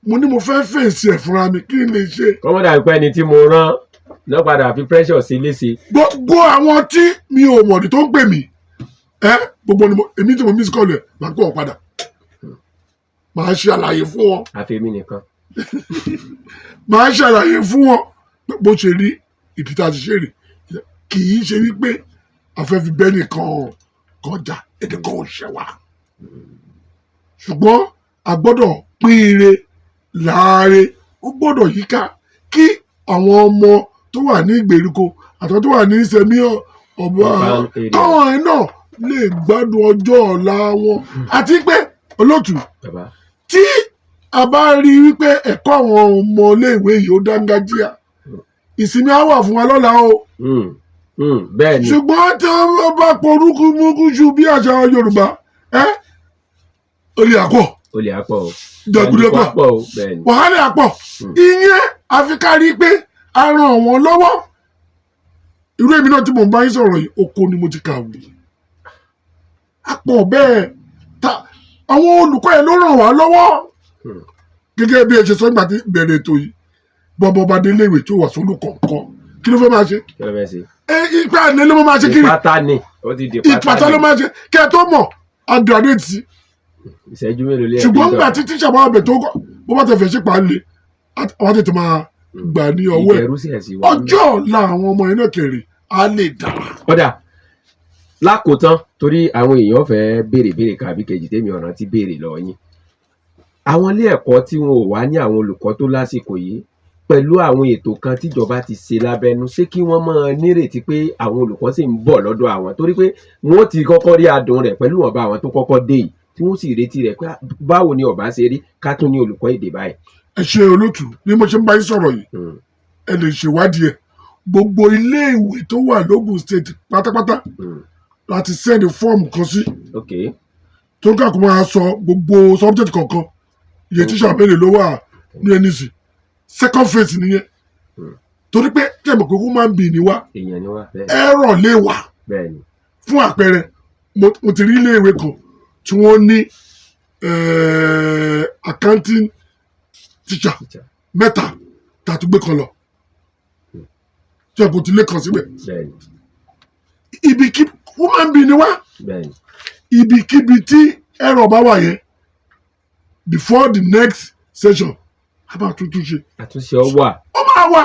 mo ní mo fẹ́ fèsì ẹ̀ fúnra mi kí n lè ṣe. kọ́mọ́dà pẹ́ ni tí mo rán lọ́padà fi pressure sí léṣe. gbogbo àwọn tí mi ò mọ̀dí tó ń pè mí gbogbo ni èmi tí mo miss call ẹ̀ máa ń pè wọ́n padà máa ṣe àlàyé fún wọn. àfẹ́mí nìkan. máa ṣe àlàyé fún wọn bó ṣe rí ìdí tá a ti ṣe rè kì í ṣe wípé afẹ́fi bẹ́ẹ̀ nìkan kọjá èdè kan ò ṣẹ̀ wá ṣùgbọ́n a gbọ́dọ̀ pín ire láàárẹ̀ ó gbọ́dọ̀ yíká kí àwọn ọmọ tó wà ní ìgbèríko àtàwọn tó wà ní sẹ́mi ọba káwọn ẹ̀ náà lè gbádùn ọjọ́ ọ̀la wọn àti pé olótù tí a bá rí wípé ẹ̀kọ́ àwọn ọmọ iléèwé yìí ó dángájíà ìsinmi á wà fún wa lọ́la o bẹ́ẹ̀ni ṣùgbọ́n tí wọ́n bá porúkú múkúṣu bí àṣà Yorùbá olè àpọ̀ o jàgùdẹ̀pọ̀ wàhálà àpọ̀ ìyẹn àfikárí pé a ràn wọ́n lọ́wọ́ irú èmi náà tí mò ń bá yín sọ̀rọ̀ yìí oko ni mo ti kàwé àpọ̀ bẹ́ẹ̀ àwọn olùkọ́ ẹ̀ ló ràn wá lọ́wọ́ gẹ́gẹ́ bí ẹ ṣe sọ nígbà tí bẹ̀rẹ̀ ètò yìí bọ́bọ́ bá dé iléèwé tí ó wà sólù kọ̀ọ̀kan kí ló fẹ́ máa ṣe. ipa àná ló máa ṣe kiri ìpàtà ló máa ṣe kí ẹ tó mọ̀ àgàdéètì ìṣẹ́jú mélòó lé ṣùgbọ́n nígbà tí tíṣà bá bẹ̀ tó bó bá tẹ̀ fẹ́ ṣe pa á lé àwọn tètè máa gbà ní ọwọ́ ẹ̀ ọjọ́ ọ̀la àwọn ọmọ yẹn náà kẹrì á lè dára. ọ̀dà lákòótán torí àwọn èèyàn fẹ́ béèrè kàbí kejì tèmi ọ̀ràn ti béèrè lọ yín àwọn ilé ẹ̀kọ́ tí wọn ò wá ní àwọn olùkọ́ tó lásìkò yìí pẹ̀lú àwọn ètò kan tíjọba ti ṣe lábẹ́nú ṣé kí wọ́n máa nírètí pé àwọn olùkọ́ sì ń bọ̀ lọ́dọ̀ àwọn torí pé wọ́n ti kọ́kọ́ rí adùn rẹ̀ pẹ̀lú wọn bá àwọn tó kọ́kọ́ dé yìí tí wọ́n sì retí rẹ̀ pé báwo ni ọba ṣe rí ká tún ní olùkọ́ èdè báyìí. ẹ ṣe olótù bí mo ṣe ń bá yín sọ̀rọ̀ yìí ẹ lè ṣèwádìí ẹ̀ gbogbo iléèwé tó wà lógùn state pátápátá láti sẹ́ni fọ́ọ̀mù kan sí tó ń kàkó máa sọ gbogbo subject kọ̀ọ̀kan iye tíṣà mélòó ló wà ní NEC second phase nìyẹn torí pé kẹ́mọ̀ pé human being ni wá ẹ̀rọ lè wà fún àpẹẹrẹ mo ti rí iléèwé kan tí wọ́n ní accounting teacher mẹ́ta tàtúgbé kan lọ tí a kò ti lé kan síbẹ̀ ibikíbi human being ni wá ibikíbi tí ẹ̀rọ bá wà yẹn before the next session a máa tuntun ṣe. àtúnṣe ọ wà. ó máa wà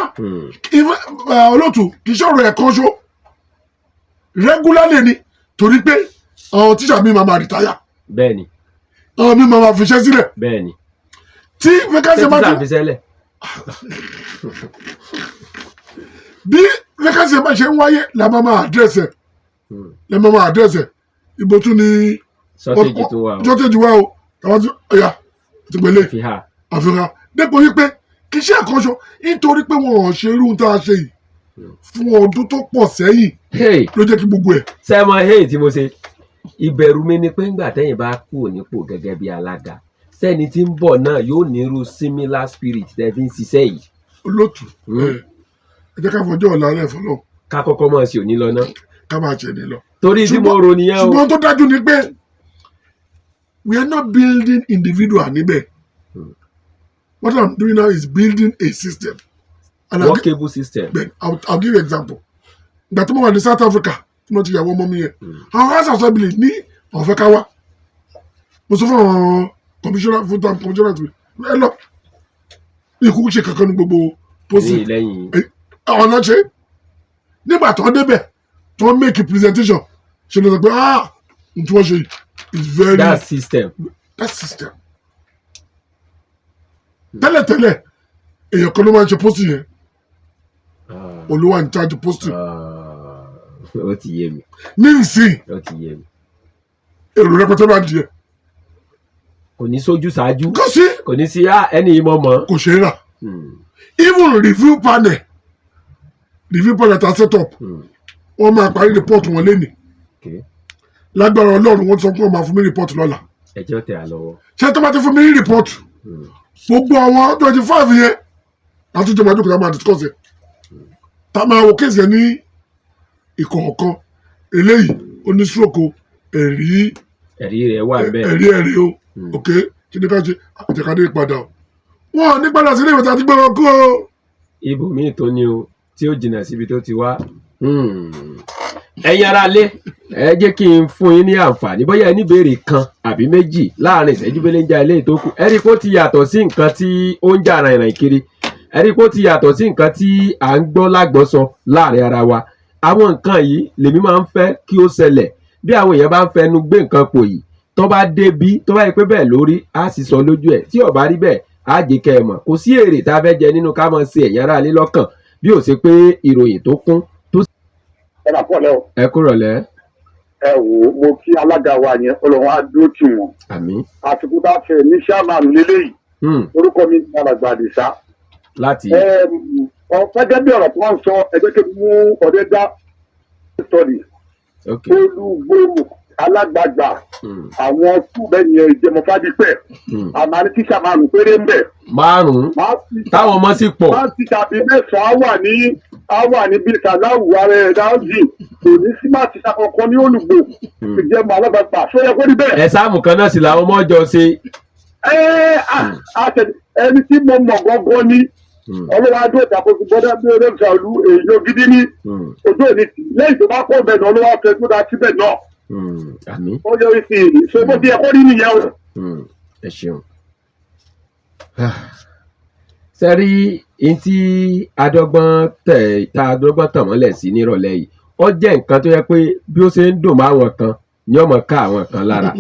olóòtú kì í ṣọ̀rọ̀ ẹ̀kan ṣó regularly ni torí pé àwọn tíṣà mi máa rìtáyà. bẹ́ẹ̀ni. àwọn mi máa fiṣẹ́ sílẹ̀. bẹ́ẹ̀ni. tí vacancy bá tún. tíṣà fiṣẹ́lẹ̀. bí vacancy bá ṣe ń wáyé la máa address ẹ̀ ibo tún ni. shortage tún wà o. shortage wà o àwọn tí ọ̀yà ti gbẹ̀lẹ̀ àfihàn dépò yí pé kì í ṣe àkànṣe nítorí pé wọn ò ṣe irú tá a ṣe yìí fún ọdún tó pọ̀ sẹ́yìn ló jẹ́ kí gbogbo ẹ̀. sẹ́mọ̀ hey tí mo ṣe ìbẹ̀rù mi ni pé ńgbà tẹ́yìn bá kúrò nípò gẹ́gẹ́ bí alága sẹ́ni tí ń bọ̀ náà yóò nírú similar spirit tẹ́ fi ń ṣiṣẹ́ yìí. olóòtú ẹ jẹ́ ká fọjọ́ ọ̀la rẹ̀ fọlọ́. ká kọ́kọ́ mọ̀ sí òní lọ náà. ká máa ṣe ní lọ. torí tí mo rò nìyẹn o. ṣùgbọ́n tó dájú ni pé we are not building individual níbẹ̀. What I'm doing now is building a system. Workable system. Then I'll give you an example. Ìgbà tí mo wà ní South Africa tí mo ti yàwó ọmọ mi yẹn àwọn house assembly ní ọ̀fẹ́ ká wá mo sọ fún àwọn commissioner full time commissioner to ẹ lọ ikú ṣe kankan ní gbogbo pósí ọ̀nà ṣe nígbà tó ń débẹ̀ tó ń make a presentation ṣe ló sọ pé n tí wọ́n ṣe is very that system. tẹ́lẹ̀tẹ́lẹ̀ èèyàn kan ló máa ń ṣe pósí yẹn olúwa ń charge pósí. Ó ti yé mi. ní ìsìn ó ti yé mi. èrò rẹpẹtẹ máa di ẹ. kò ní sójú ṣáájú. kò sí. kò ní sí ẹni ìmọ̀ mọ́. kò ṣe é rà. even review panel ta set up wọ́n máa parí report wọn lẹ́nìí. lágbára ọlọ́run wọ́n ti sọ pé wọ́n máa fún mi report lọ́la. ẹjọ́ tẹ̀ á lọ́wọ́. ṣé tó bá ti fún mi report gbogbo àwọn 25 yẹn láti jọba jókòó tá a máa discuss ẹ̀ tá a máa wo kéèsì yẹn ní ìkọ̀ọ̀kan eléyìí oníṣòro ẹ̀rí rẹ̀ wà bẹ́ẹ̀. ẹ̀rí o ok kí ni ká ṣe àjẹkádé ìpadà o wọn ò ní padà sílé ìwé tí a ti gbé wọn kú o. ibòmíì tó ní o tí ó jìnnà síbi tó ti wá. ẹ̀yin ará lé ẹ jẹ́ kí n fún yín ní àǹfààní bóyá ẹ ní ìbéèrè kan àbí méjì láàrin ìṣẹ́jú belenja ilé ìtókù ẹ rí i pé ó ti yàtọ̀ sí nǹkan tí ó ń jà rìnrìn kiri ẹ rí i pé ó ti yàtọ̀ sí nǹkan tí à ń gbọ́ lágbọ́sọ láàrin ara wa àwọn nǹkan yìí lèmi máa ń fẹ́ kí ó ṣẹlẹ̀ bí àwọn èèyàn bá ń fẹnu gbé nǹkan pò yìí tó bá débi tó bá yẹ pé bẹ́ẹ̀ lórí á sì sọ lójú ẹ̀ tí ó bá rí bẹ́ẹ̀ á jẹ́ kẹ́ ẹ mọ̀ kò sí èrè tá a fẹ́ jẹ nínú ká máa ṣe ẹ̀yin ará ilé lọ́kàn bí ó ṣe pé ìròyìn tó kún tó. ẹ kúrò lẹ́. ẹ wò ó mo kí alága wa yẹn Ọlọ́run á dúró tì wọ́n. àmín. àsìkò tá a fẹ́ ní sàmánù lélẹ́yìí orúkọ mi ní alàgbà àdìsá. láti. gẹ́gẹ́ bí ọ̀rọ̀ tí wọ́n sọ ẹgbẹ́ tó mú ọ̀dẹ́ dá study olùgbòmù alágbàgbà àwọn túbẹ̀ yẹn ìjẹmọ́fádìpẹ̀ àmà ní tíṣà márùn péré ń bẹ̀. márùn-ún táwọn ọmọ sì pọ̀. máa ti tàbí mẹ́sàn-án á wà ní bíi sàláwù ààrẹ dáhùjì kò ní sí máa ti ṣàkọkọ ní olùgbò ìjẹmọ́ alágbàgbà ṣó yẹ kó rí bẹ́ẹ̀. ẹ̀sáàmù kan náà sì làwọn ọmọ jọ ṣe. ẹni tí mo mọ̀ gángan ní ọlọ́wọ́ adó ìtàkùn gbọ́dọ̀ bí ọdún ìṣàlù èyí ògidì ní ojú òní lẹ́yìn tó bá kọ́ bẹ̀ náà ọlọ́wọ́ afẹ́ tó dá síbẹ̀ náà. àmín. ó yọrí sí i ṣé bó ti yẹ kó rí nìyẹn o. ẹ ṣeun. sẹ́rí tí adọ́gbọ́n tàn mọ́lẹ̀ sí nírọ̀lẹ́ yìí ó jẹ́ nǹkan tó yẹ pé bí ó ṣe ń dùn mọ́ àwọn kan ní ọmọ ká àwọn kan lára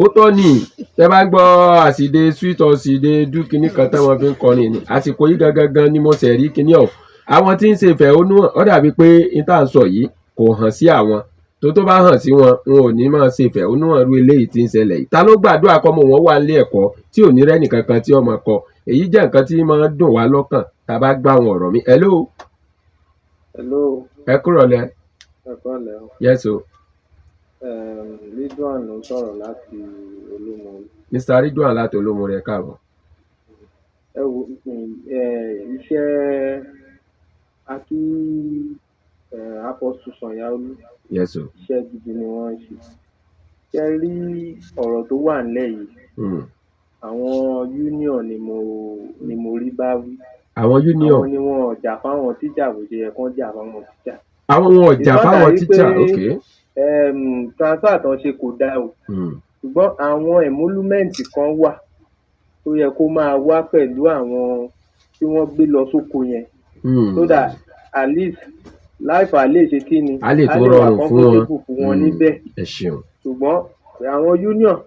ó tọ́ ni tẹ́ bá gbọ́ àsìdè sweet ọ̀sìdè dúkìní kan táwọn fi ń kọrin ni àsìkò yìí gangan ni mo ṣe rí kíní ọ̀ àwọn tí ń ṣe ìfẹ̀hónú hàn ó dàbí pé n tá à ń sọ yìí kò hàn sí àwọn tó bá hàn sí wọn ò ní máa ṣe ìfẹ̀hónú hàn rú eléyìí tí ń ṣẹlẹ̀ yìí ta ló gbàdúrà kọ́mọ wọn wà nílé ẹ̀kọ́ tí ò ní rẹ́nì kankan tí ọmọ kọ èyí jẹ́ nǹkan tí máa ń dùn wá lọ́kàn tá a bá gbọ́ àwọn ọ̀rọ̀ mi. hello. ẹ kúrọ̀lẹ́. yes o. Ridwan ló sọ̀rọ̀ láti Olúmọ. Mr. Ridwan láti Olúmọ rẹ̀ káàbọ̀. ẹ wo iṣẹ́ akí Apostle Sanyaolu. Yes o. iṣẹ́ gidi ni wọ́n ń ṣe. ṣe rí ọ̀rọ̀ tó wà nílẹ̀ yìí àwọn union ni mo rí bá wí. àwọn union. àwọn ni wọn ò jà fáwọn tíjà bó ṣe yẹ kán jà fáwọn tíjà. àwọn wọn ò jà fáwọn tíjà ok. transfer tán ṣe kò dáa o ṣùgbọ́n àwọn emolument kan wà tó yẹ kó máa wá pẹ̀lú àwọn tí wọ́n gbé lọ sóko yẹn so that at least life a lè ṣe kí ni a lè tó rọrùn fún wọn níbẹ̀ ṣùgbọ́n àwọn union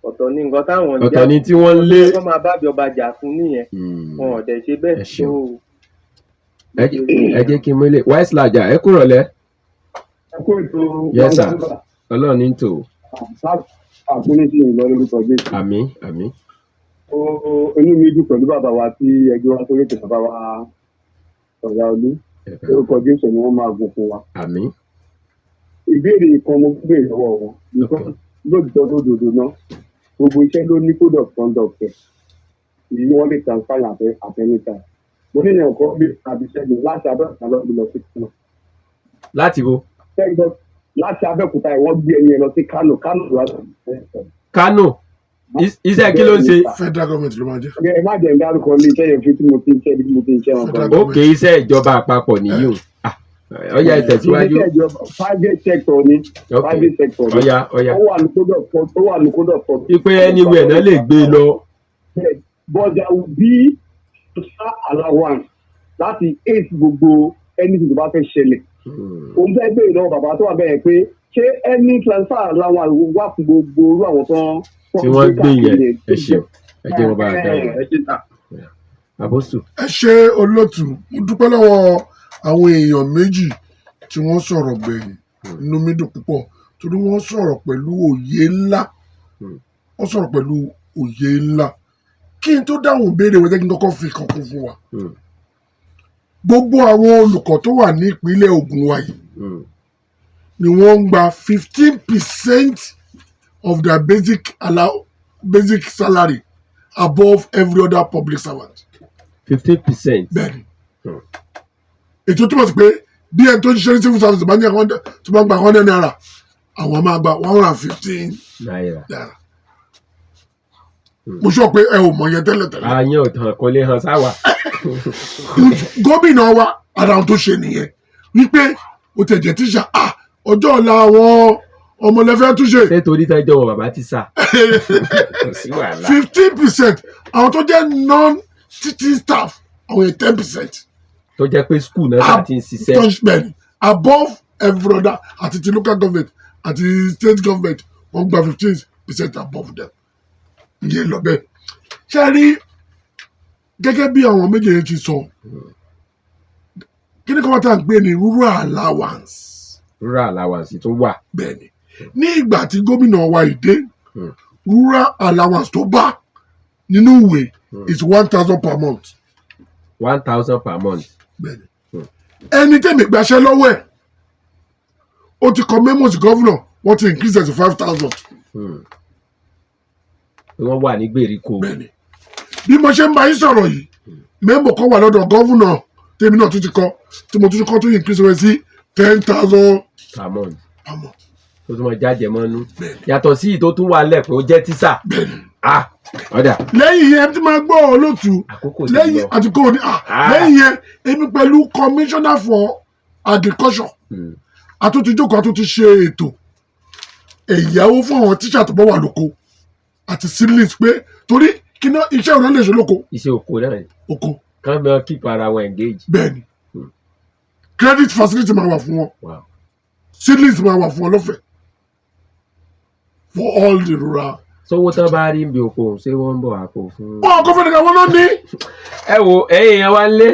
ọ̀tọ̀ ni nǹkan táwọn jà ọ̀tọ̀ ni tí wọ́n lé kó máa bá ìjọba jà fún nìyẹn wọn ò dẹ̀ ṣe bẹ́ẹ̀ tó. ẹ jẹ́ kí n mọ́lẹ̀ wise laja ẹ kúrọ̀lẹ́. yes sir ọlọ́run ní tò. àpónítì ìlọrin lórúkọ jésù. àmín àmín. inú mi dùn pẹ̀lú bàbá wa tí ẹgbẹ́ wa sórí ètò bàbá wa Sanyaolu lórúkọ jésù ni wọ́n máa gùn fún wa. àmín. ìbéèrè kan mo béèrè lọ́wọ́ wọn lóòótọ́ lódodo náà gbogbo iṣẹ́ ló ní code of conduct ẹ̀ èyí wọ́n lè transfer àtẹnìta mo ní ìyẹn ọkọ bí àbíṣẹ́ mi láti abẹ́òkúta lọ sí Kánò. láti wo. láti abẹ́òkúta ẹ̀ wọ́n gbé ẹni ẹ lọ sí Kánò ló wá sí. Kánò iṣẹ́ kí ló ń ṣe. federal government ló máa jẹ́. ẹ má jẹ́ ìdárúkọ ní iṣẹ́ yẹn fún tí mo ti ń ṣe wọn kan. ókè iṣẹ́ ìjọba àpapọ̀ nìyí o. ọ̀ya ìtẹ̀síwájú. private sector ni private sector ni ọ̀ya ó wà ní code of conduct. ipe anywhere náà lè gbé lọ. but there will be social allowance láti aid gbogbo anything tó bá fẹ́ ṣẹlẹ̀. òun fẹ́ béèrè lọ́wọ́ bàbá tó wà bẹ́ẹ̀ pé ṣé any transfer allowance wà fún gbogbo irú àwọn tán. tí wọ́n gbé yẹn ẹ ṣeun ẹ jẹ́ wọn bá a dáhùn. àbọ̀sù. ẹ ṣe olóòtú mo dúpẹ́ lọ́wọ́ àwọn èèyàn méjì tí wọ́n sọ̀rọ̀ gbẹ̀yìn inú mi dùn púpọ̀ torí wọ́n sọ̀rọ̀ pẹ̀lú òye ńlá kí n tó dáhùn ìbéèrè wọn jẹ́ kí n kọ́kọ́ fi kan kún fún wa gbogbo àwọn olùkọ́ tó wà ní ìpínlẹ̀ Ògùn wa yìí ni wọ́n ń gba 15% of their basic salary above every other public servant. 15%. bẹ́ẹ̀ni ètò túmọ̀ sí pé bí ẹni tó ń ṣiṣẹ́ ní civil service bá ní ẹ̀kọ́ tó bá ń gba $100 àwọn máa gba $115 naira. mo sọ pé ẹ ò mọ̀ yẹn tẹ́lẹ̀tẹ́lẹ̀. àyàn ò tàn kọ́lé hàn sáwà. gómìnà wa ara ohun tó ṣe nìyẹn wípé o tẹ̀jẹ̀ tíṣà ọjọ́ ọ̀la àwọn ọmọlẹ́fẹ́ túnṣe. ṣé torí tẹ́jọ́ wọn bàbá ti sà. 15% àwọn tó jẹ́ non-teaching staff àwọn yẹn 10%. tó jẹ́ pé school náà ti ń ṣiṣẹ́. above every other àti ti local government àti state government wọ́n gba 15% above them. ìyẹn lọ bẹ́ẹ̀. ṣé ẹ rí gẹ́gẹ́ bí àwọn méjèèjì ti sọ kí ni kí wọ́n tà ń pè ní rural allowance. rural allowance tó wà. bẹ́ẹ̀ni ní ìgbà tí gómìnà wa ìdè rural allowance tó bá nínú ìwé is 1,000 per month. 1,000 per month. bẹ́ẹ̀ni ẹni tẹ́mi gbaṣẹ́ lọ́wọ́ ẹ̀ ó ti kọ memo sí gọ́vùnà wọ́n ti increase it to 5,000. wọ́n wà ní gbèríko. bẹ́ẹ̀ni bí mo ṣe ń bá yín sọ̀rọ̀ yìí memo kan wà lọ́dọ̀ gọ́vùnà tèmi náà tún ti kọ tí mo tún ti kọ tó increase rẹ̀ sí 10,000 per month. àmọ́ tó tún mọ jáde mọ́nú yàtọ̀ sí ìtò tún wà lẹ́pẹ́ ó jẹ́ tíṣà. ọ̀dà. lẹ́yìn yẹn tí máa gbọ́ olóòtú lẹ́yìn àtìkò ní lẹ́yìn yẹn èmi pẹ̀lú commissioner for agriculture àtúntìjókòó àtúntì ṣe ètò ẹ̀yáwó fún àwọn tíṣà tó bá wà lóko àti seedlings pé torí kí ná iṣẹ́ òun lè ṣe lóko. iṣẹ́ oko náà oko. kàn máa keep ara wọn engage. bẹ́ẹ̀ni credit facility máa wà fún wọn seedlings máa wà fún wọn lọ́fẹ̀ẹ́ for all the rural. sọ́wọ́ tán bá rí ibi oko ṣé wọ́n ń bọ̀ àpò fún. wọn kò fẹ́ẹ́ nìkan wọn náà ní. ẹ wo ẹ̀yin yẹn wá lé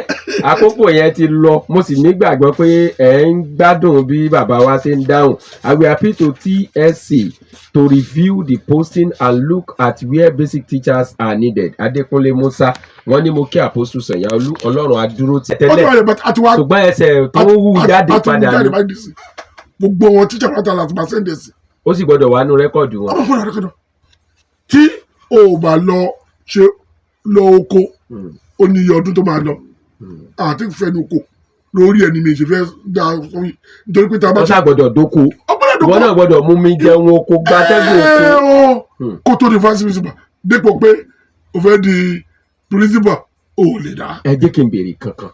àkókò yẹn ti lọ mo sì nígbàgbọ́ pé ẹ ń gbádùn bí bàbá wa ṣe ń dáhùn. I will appeal to TSC to review the posting and look at where basic teachers are needed. Adékúnlé Musa wọ́n ní mo kí àpòsù Sànyáolú Ọlọ́run adúró tẹ́lẹ̀ ṣùgbọ́n ẹsẹ̀ tó ń wú jáde padà ní. gbogbo wọn tíjà pátá láti máa sẹ́ndẹ̀ sí. ó sì gbọ́dọ̀ wà nú rẹ́kọ̀dù wọn. tí o bá lọ oko ó ní iye ọdún tó máa lọ àti fẹnu oko lórí ẹni mi ṣe fẹ́ dá sórí nítorí pé tá a bá. wọ́n ṣàgbọ́dọ̀ dóko wọ́n náà gbọ́dọ̀ mú mi jẹun oko gbátẹ́gùn oko. kó tó di fásitì principal dépò pé o fẹ́ di principal o ò lè dá. ẹ jẹ́ kí n béèrè kankan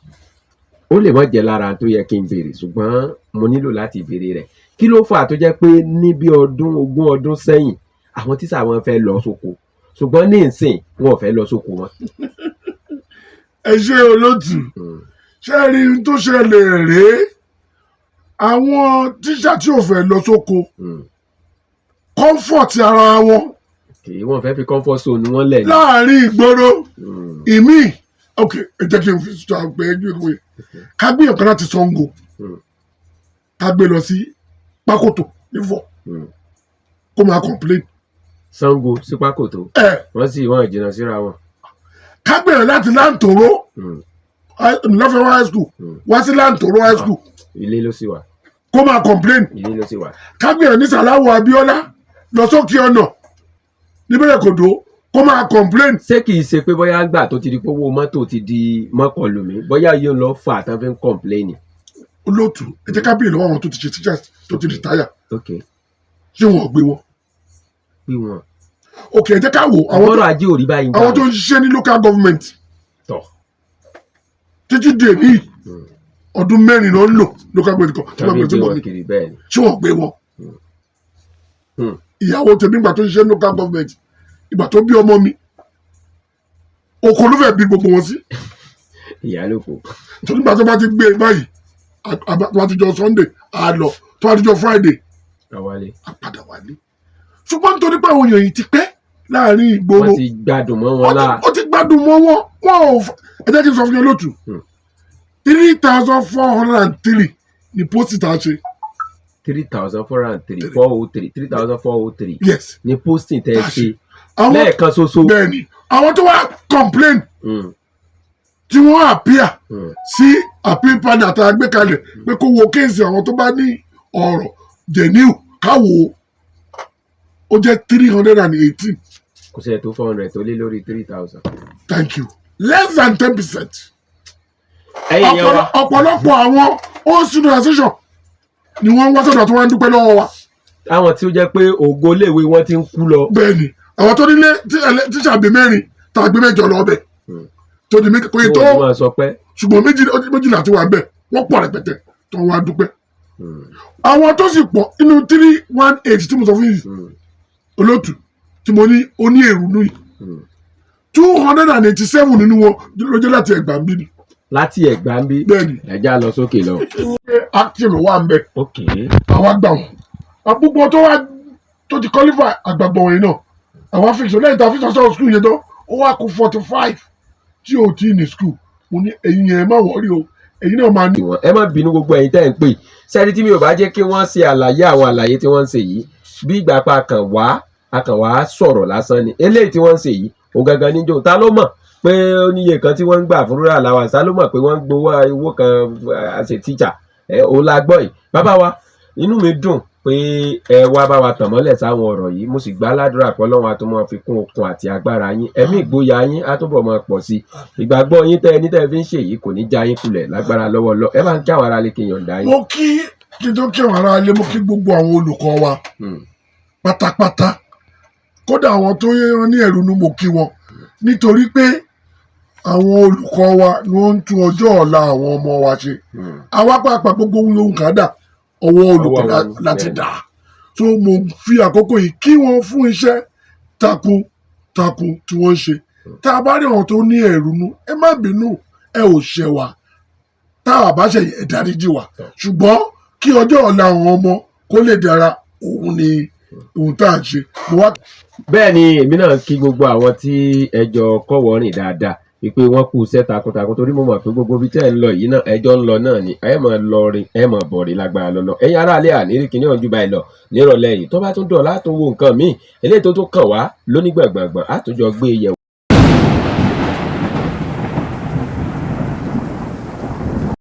ó lè má jẹ́ lára tó yẹ kí n béèrè ṣùgbọ́n mo nílò láti béèrè rẹ̀ kí ló fà tó jẹ́ pé ní bí 20 ọdún sẹ́yìn àwọn tíṣà wọn fẹ́ lọ sóko ṣùgbọ́n ní ìsìn wọn ò fẹ́ lọ sóko wọn. ẹ ṣe olóòtú ṣe rí i tó ṣẹlẹ̀ rèé àwọn tíṣà tí ò fẹ́ lọ sóko comfort ara wọn. wọ́n fẹ́ fi comfort zone wọn lẹ̀ ní. láàrin ìgboro ìmí ok ẹ jẹ́ kí n fi sọ àgbẹ̀ ẹgbẹ́ ìwé ká gbé ọ̀kan láti Ṣàngó ká gbé lọ sí Pákòtò nífọ̀ kó máa complain. Ṣàngó sí Pákòtò wọ́n sì wọ́n ìjìnà síra wọn. ká gbé láti Láǹtòrò lọ́fẹ̀ẹ́ high school wá sí Láǹtòrò high school. ilé ló sì wà. kó kó máa complain ilé ló sì wà. kágbéyàn ní Sàláwù Abíọ́lá lọ sókè ọ̀nà níbẹ̀rẹ̀ kòdó kó máa complain. ṣé kìí ṣe pé bóyá gbà tó ti di pé owó mọ́tò ti di mọ́kànlùmí bóyá yóò lọ fà á tán fi ń complain. olóòtú ẹ jẹ́ ká béèrè lọ́wọ́ àwọn tó ti ṣe teachers tó ti retire ok ṣé wọn gbé wọn. bí wọn. ok ẹ jẹ́ ká wò ọ̀rọ̀ ajé ò rí báyìí. àwọn tó ń ṣiṣẹ́ ní local government tọ̀ títí dè ní ọdún mẹ́rin ló ń lò local government kan tí wọ́n gbé tí wọ́n ní kiri bẹ́ẹ̀ ni. tí wọ́n gbé wọn. ìyàwó tèmi ìgbà tó ń ṣiṣẹ́ ní local government ìgbà tó bí ọmọ mi oko ló fẹ́ bí gbogbo wọn sí. ìyá ló kù. tó nígbà tó bá ti gbé e báyìí tó bá ti jọ Sunday á lọ tó bá ti jọ Friday àwálé. á padà wálé. ṣùgbọ́n nítorí pé àwọn èèyàn yìí ti pẹ́ láàrin ìgboro wọ́n ti gbádùn mọ́ wọn láà. ó ti gbádùn mọ́ wọn ò ẹ jẹ́ kí n sọ fún yín lótú 3,403 ni pósìtì tá a ṣe. 3,403 403 3,403 yes ni posting tẹ́ ẹ ṣe àwọn lẹ́ẹ̀kan ṣoṣo. bẹ́ẹ̀ni àwọn tó wá complain tí wọ́n appear sí appeal panel àti àgbékalẹ̀ pé kó wo kéèsì àwọn tó bá ní ọ̀rọ̀ genuine káwo ó jẹ́ 318. kò sí ẹ̀ tó 400 tó lé lórí 3,000. thank you less than 10%. ẹ̀yin yẹn wa ọ̀pọ̀lọpọ̀ àwọn old student association ni wọ́n ń wá sọ̀dọ̀ tí wọ́n ń dúpẹ́ lọ́wọ́ wa. àwọn tí ó jẹ́ pé ògo iléèwé wọn ti ń kú lọ. bẹ́ẹ̀ni àwọn tó nílé tíṣà gbé mẹ́rin tàbí mẹ́jọ lọ bẹ̀ tó di méjì kò yẹ tó wọ́n máa sọ pé. ṣùgbọ́n méjìlá ti wà bẹ́ẹ̀ wọ́n pọ̀ rẹpẹtẹ tó wá dúpẹ́. àwọn tó sì pọ̀ inú 318 tí mo sọ fún yìí olótù tí mo ní oní èrúnú yìí 287 nínú wọn ló jẹ́ láti Ẹ̀gbá ń bí ni. láti Ẹ̀gbá ń bí. bẹ́ẹ̀ni ẹja lọ sókè lọ. active ló wà ń bẹ. ok. àwa gbà wọn àpòpọ̀ tó ti qualify àgbàgbọ̀ wọ̀nyí náà àwa fíṣọ lẹ́yìn tá a fíṣọ sọ̀rọ̀ school yẹn tán ó wá kó 45 tí ò tí ì ní school mo ní ẹ̀yin yẹn má wọrí o ẹ̀yin náà máa ní. ẹ má bínú gbogbo ẹ̀yin tẹ́ ẹ̀ ń pè sẹ́ni tí mi ò bá jẹ́ kí wọ́n ṣe àlàyé àwọn àlàyé tí wọ́n ń ṣe yìí bí ìgbà pa akàn wá sọ̀rọ̀ lásán ni eléyìí tí wọ́n ń ṣe yìí ó gangan níjó ta ló mọ̀ pé ó níye kan tí wọ́n ń gbà fún rural allowance ta ló mọ̀ pé wọ́n ń gbowó owó kan as a teacher ó la gbọ́ yìí bàbá wa inú mi dùn pé ẹ wá bá wa tàn mọ́lẹ̀ sáwọn ọ̀rọ̀ yìí mo sì gbà ládùúrà pé Ọlọ́run á tún máa fi kún okun àti agbára yín ẹ̀mí ìgboyà yín á túbọ̀ máa pọ̀ sí i ìgbàgbọ́ yín tẹ́ ẹni tẹ́ fi ń ṣe yìí kò ní já yín kulẹ̀ lágbára lọ́wọ́ lọ ẹ bá ń kí àwọn ará lè kí yọ̀ǹda yín. mo kí n tó kí àwọn ará ilé mo kí gbogbo àwọn olùkọ́ wa pátápátá kódà àwọn tó yẹ wọn ní ẹ̀rù ni mo kí wọn nítorí pé àwọn olùkọ́ wa ni wọ́n ń tún ọjọ́ ọ̀la àwọn ọmọ wa ṣe àwa pàápàá gbogbo ohun kan dà ọwọ́ olùkọ́ láti dà tó mo fi àkókò yìí kí wọ́n fún iṣẹ́ takuntakun tí wọ́n ń ṣe tá a bá rí àwọn tó ní ẹ̀rù nu ẹ má bínú ẹ ò ṣẹ̀ wá tá a bá ṣe ẹ dáríjì wá ṣùgbọ́n kí ọjọ́ ọ̀la àwọn ọmọ kó lè dára òun ni ohun tá à ń ṣe. bẹ́ẹ̀ ni èmi náà kí gbogbo àwọn tí ẹjọ́ kọ́wọ́ rìn dáadáa wípé wọ́n kú iṣẹ́ takuntakun torí mo mọ̀ pé gbogbo ibi tẹ́ ẹ̀ ń lọ yìí náà ẹjọ́ ń lọ náà ni ẹ mọ̀ lọrin ẹ mọ̀ bọ̀rin lágbára lọ́lọ́ ẹ̀yin aráalé àníri kìíní ọ̀jú báyìí lọ nírọ̀lẹ́ yìí tó bá tún dọ̀ látún wo nǹkan míì eléyìí tó tún kàn wá lónígbàgbàgbà á tún jọ gbé e yẹ̀wò.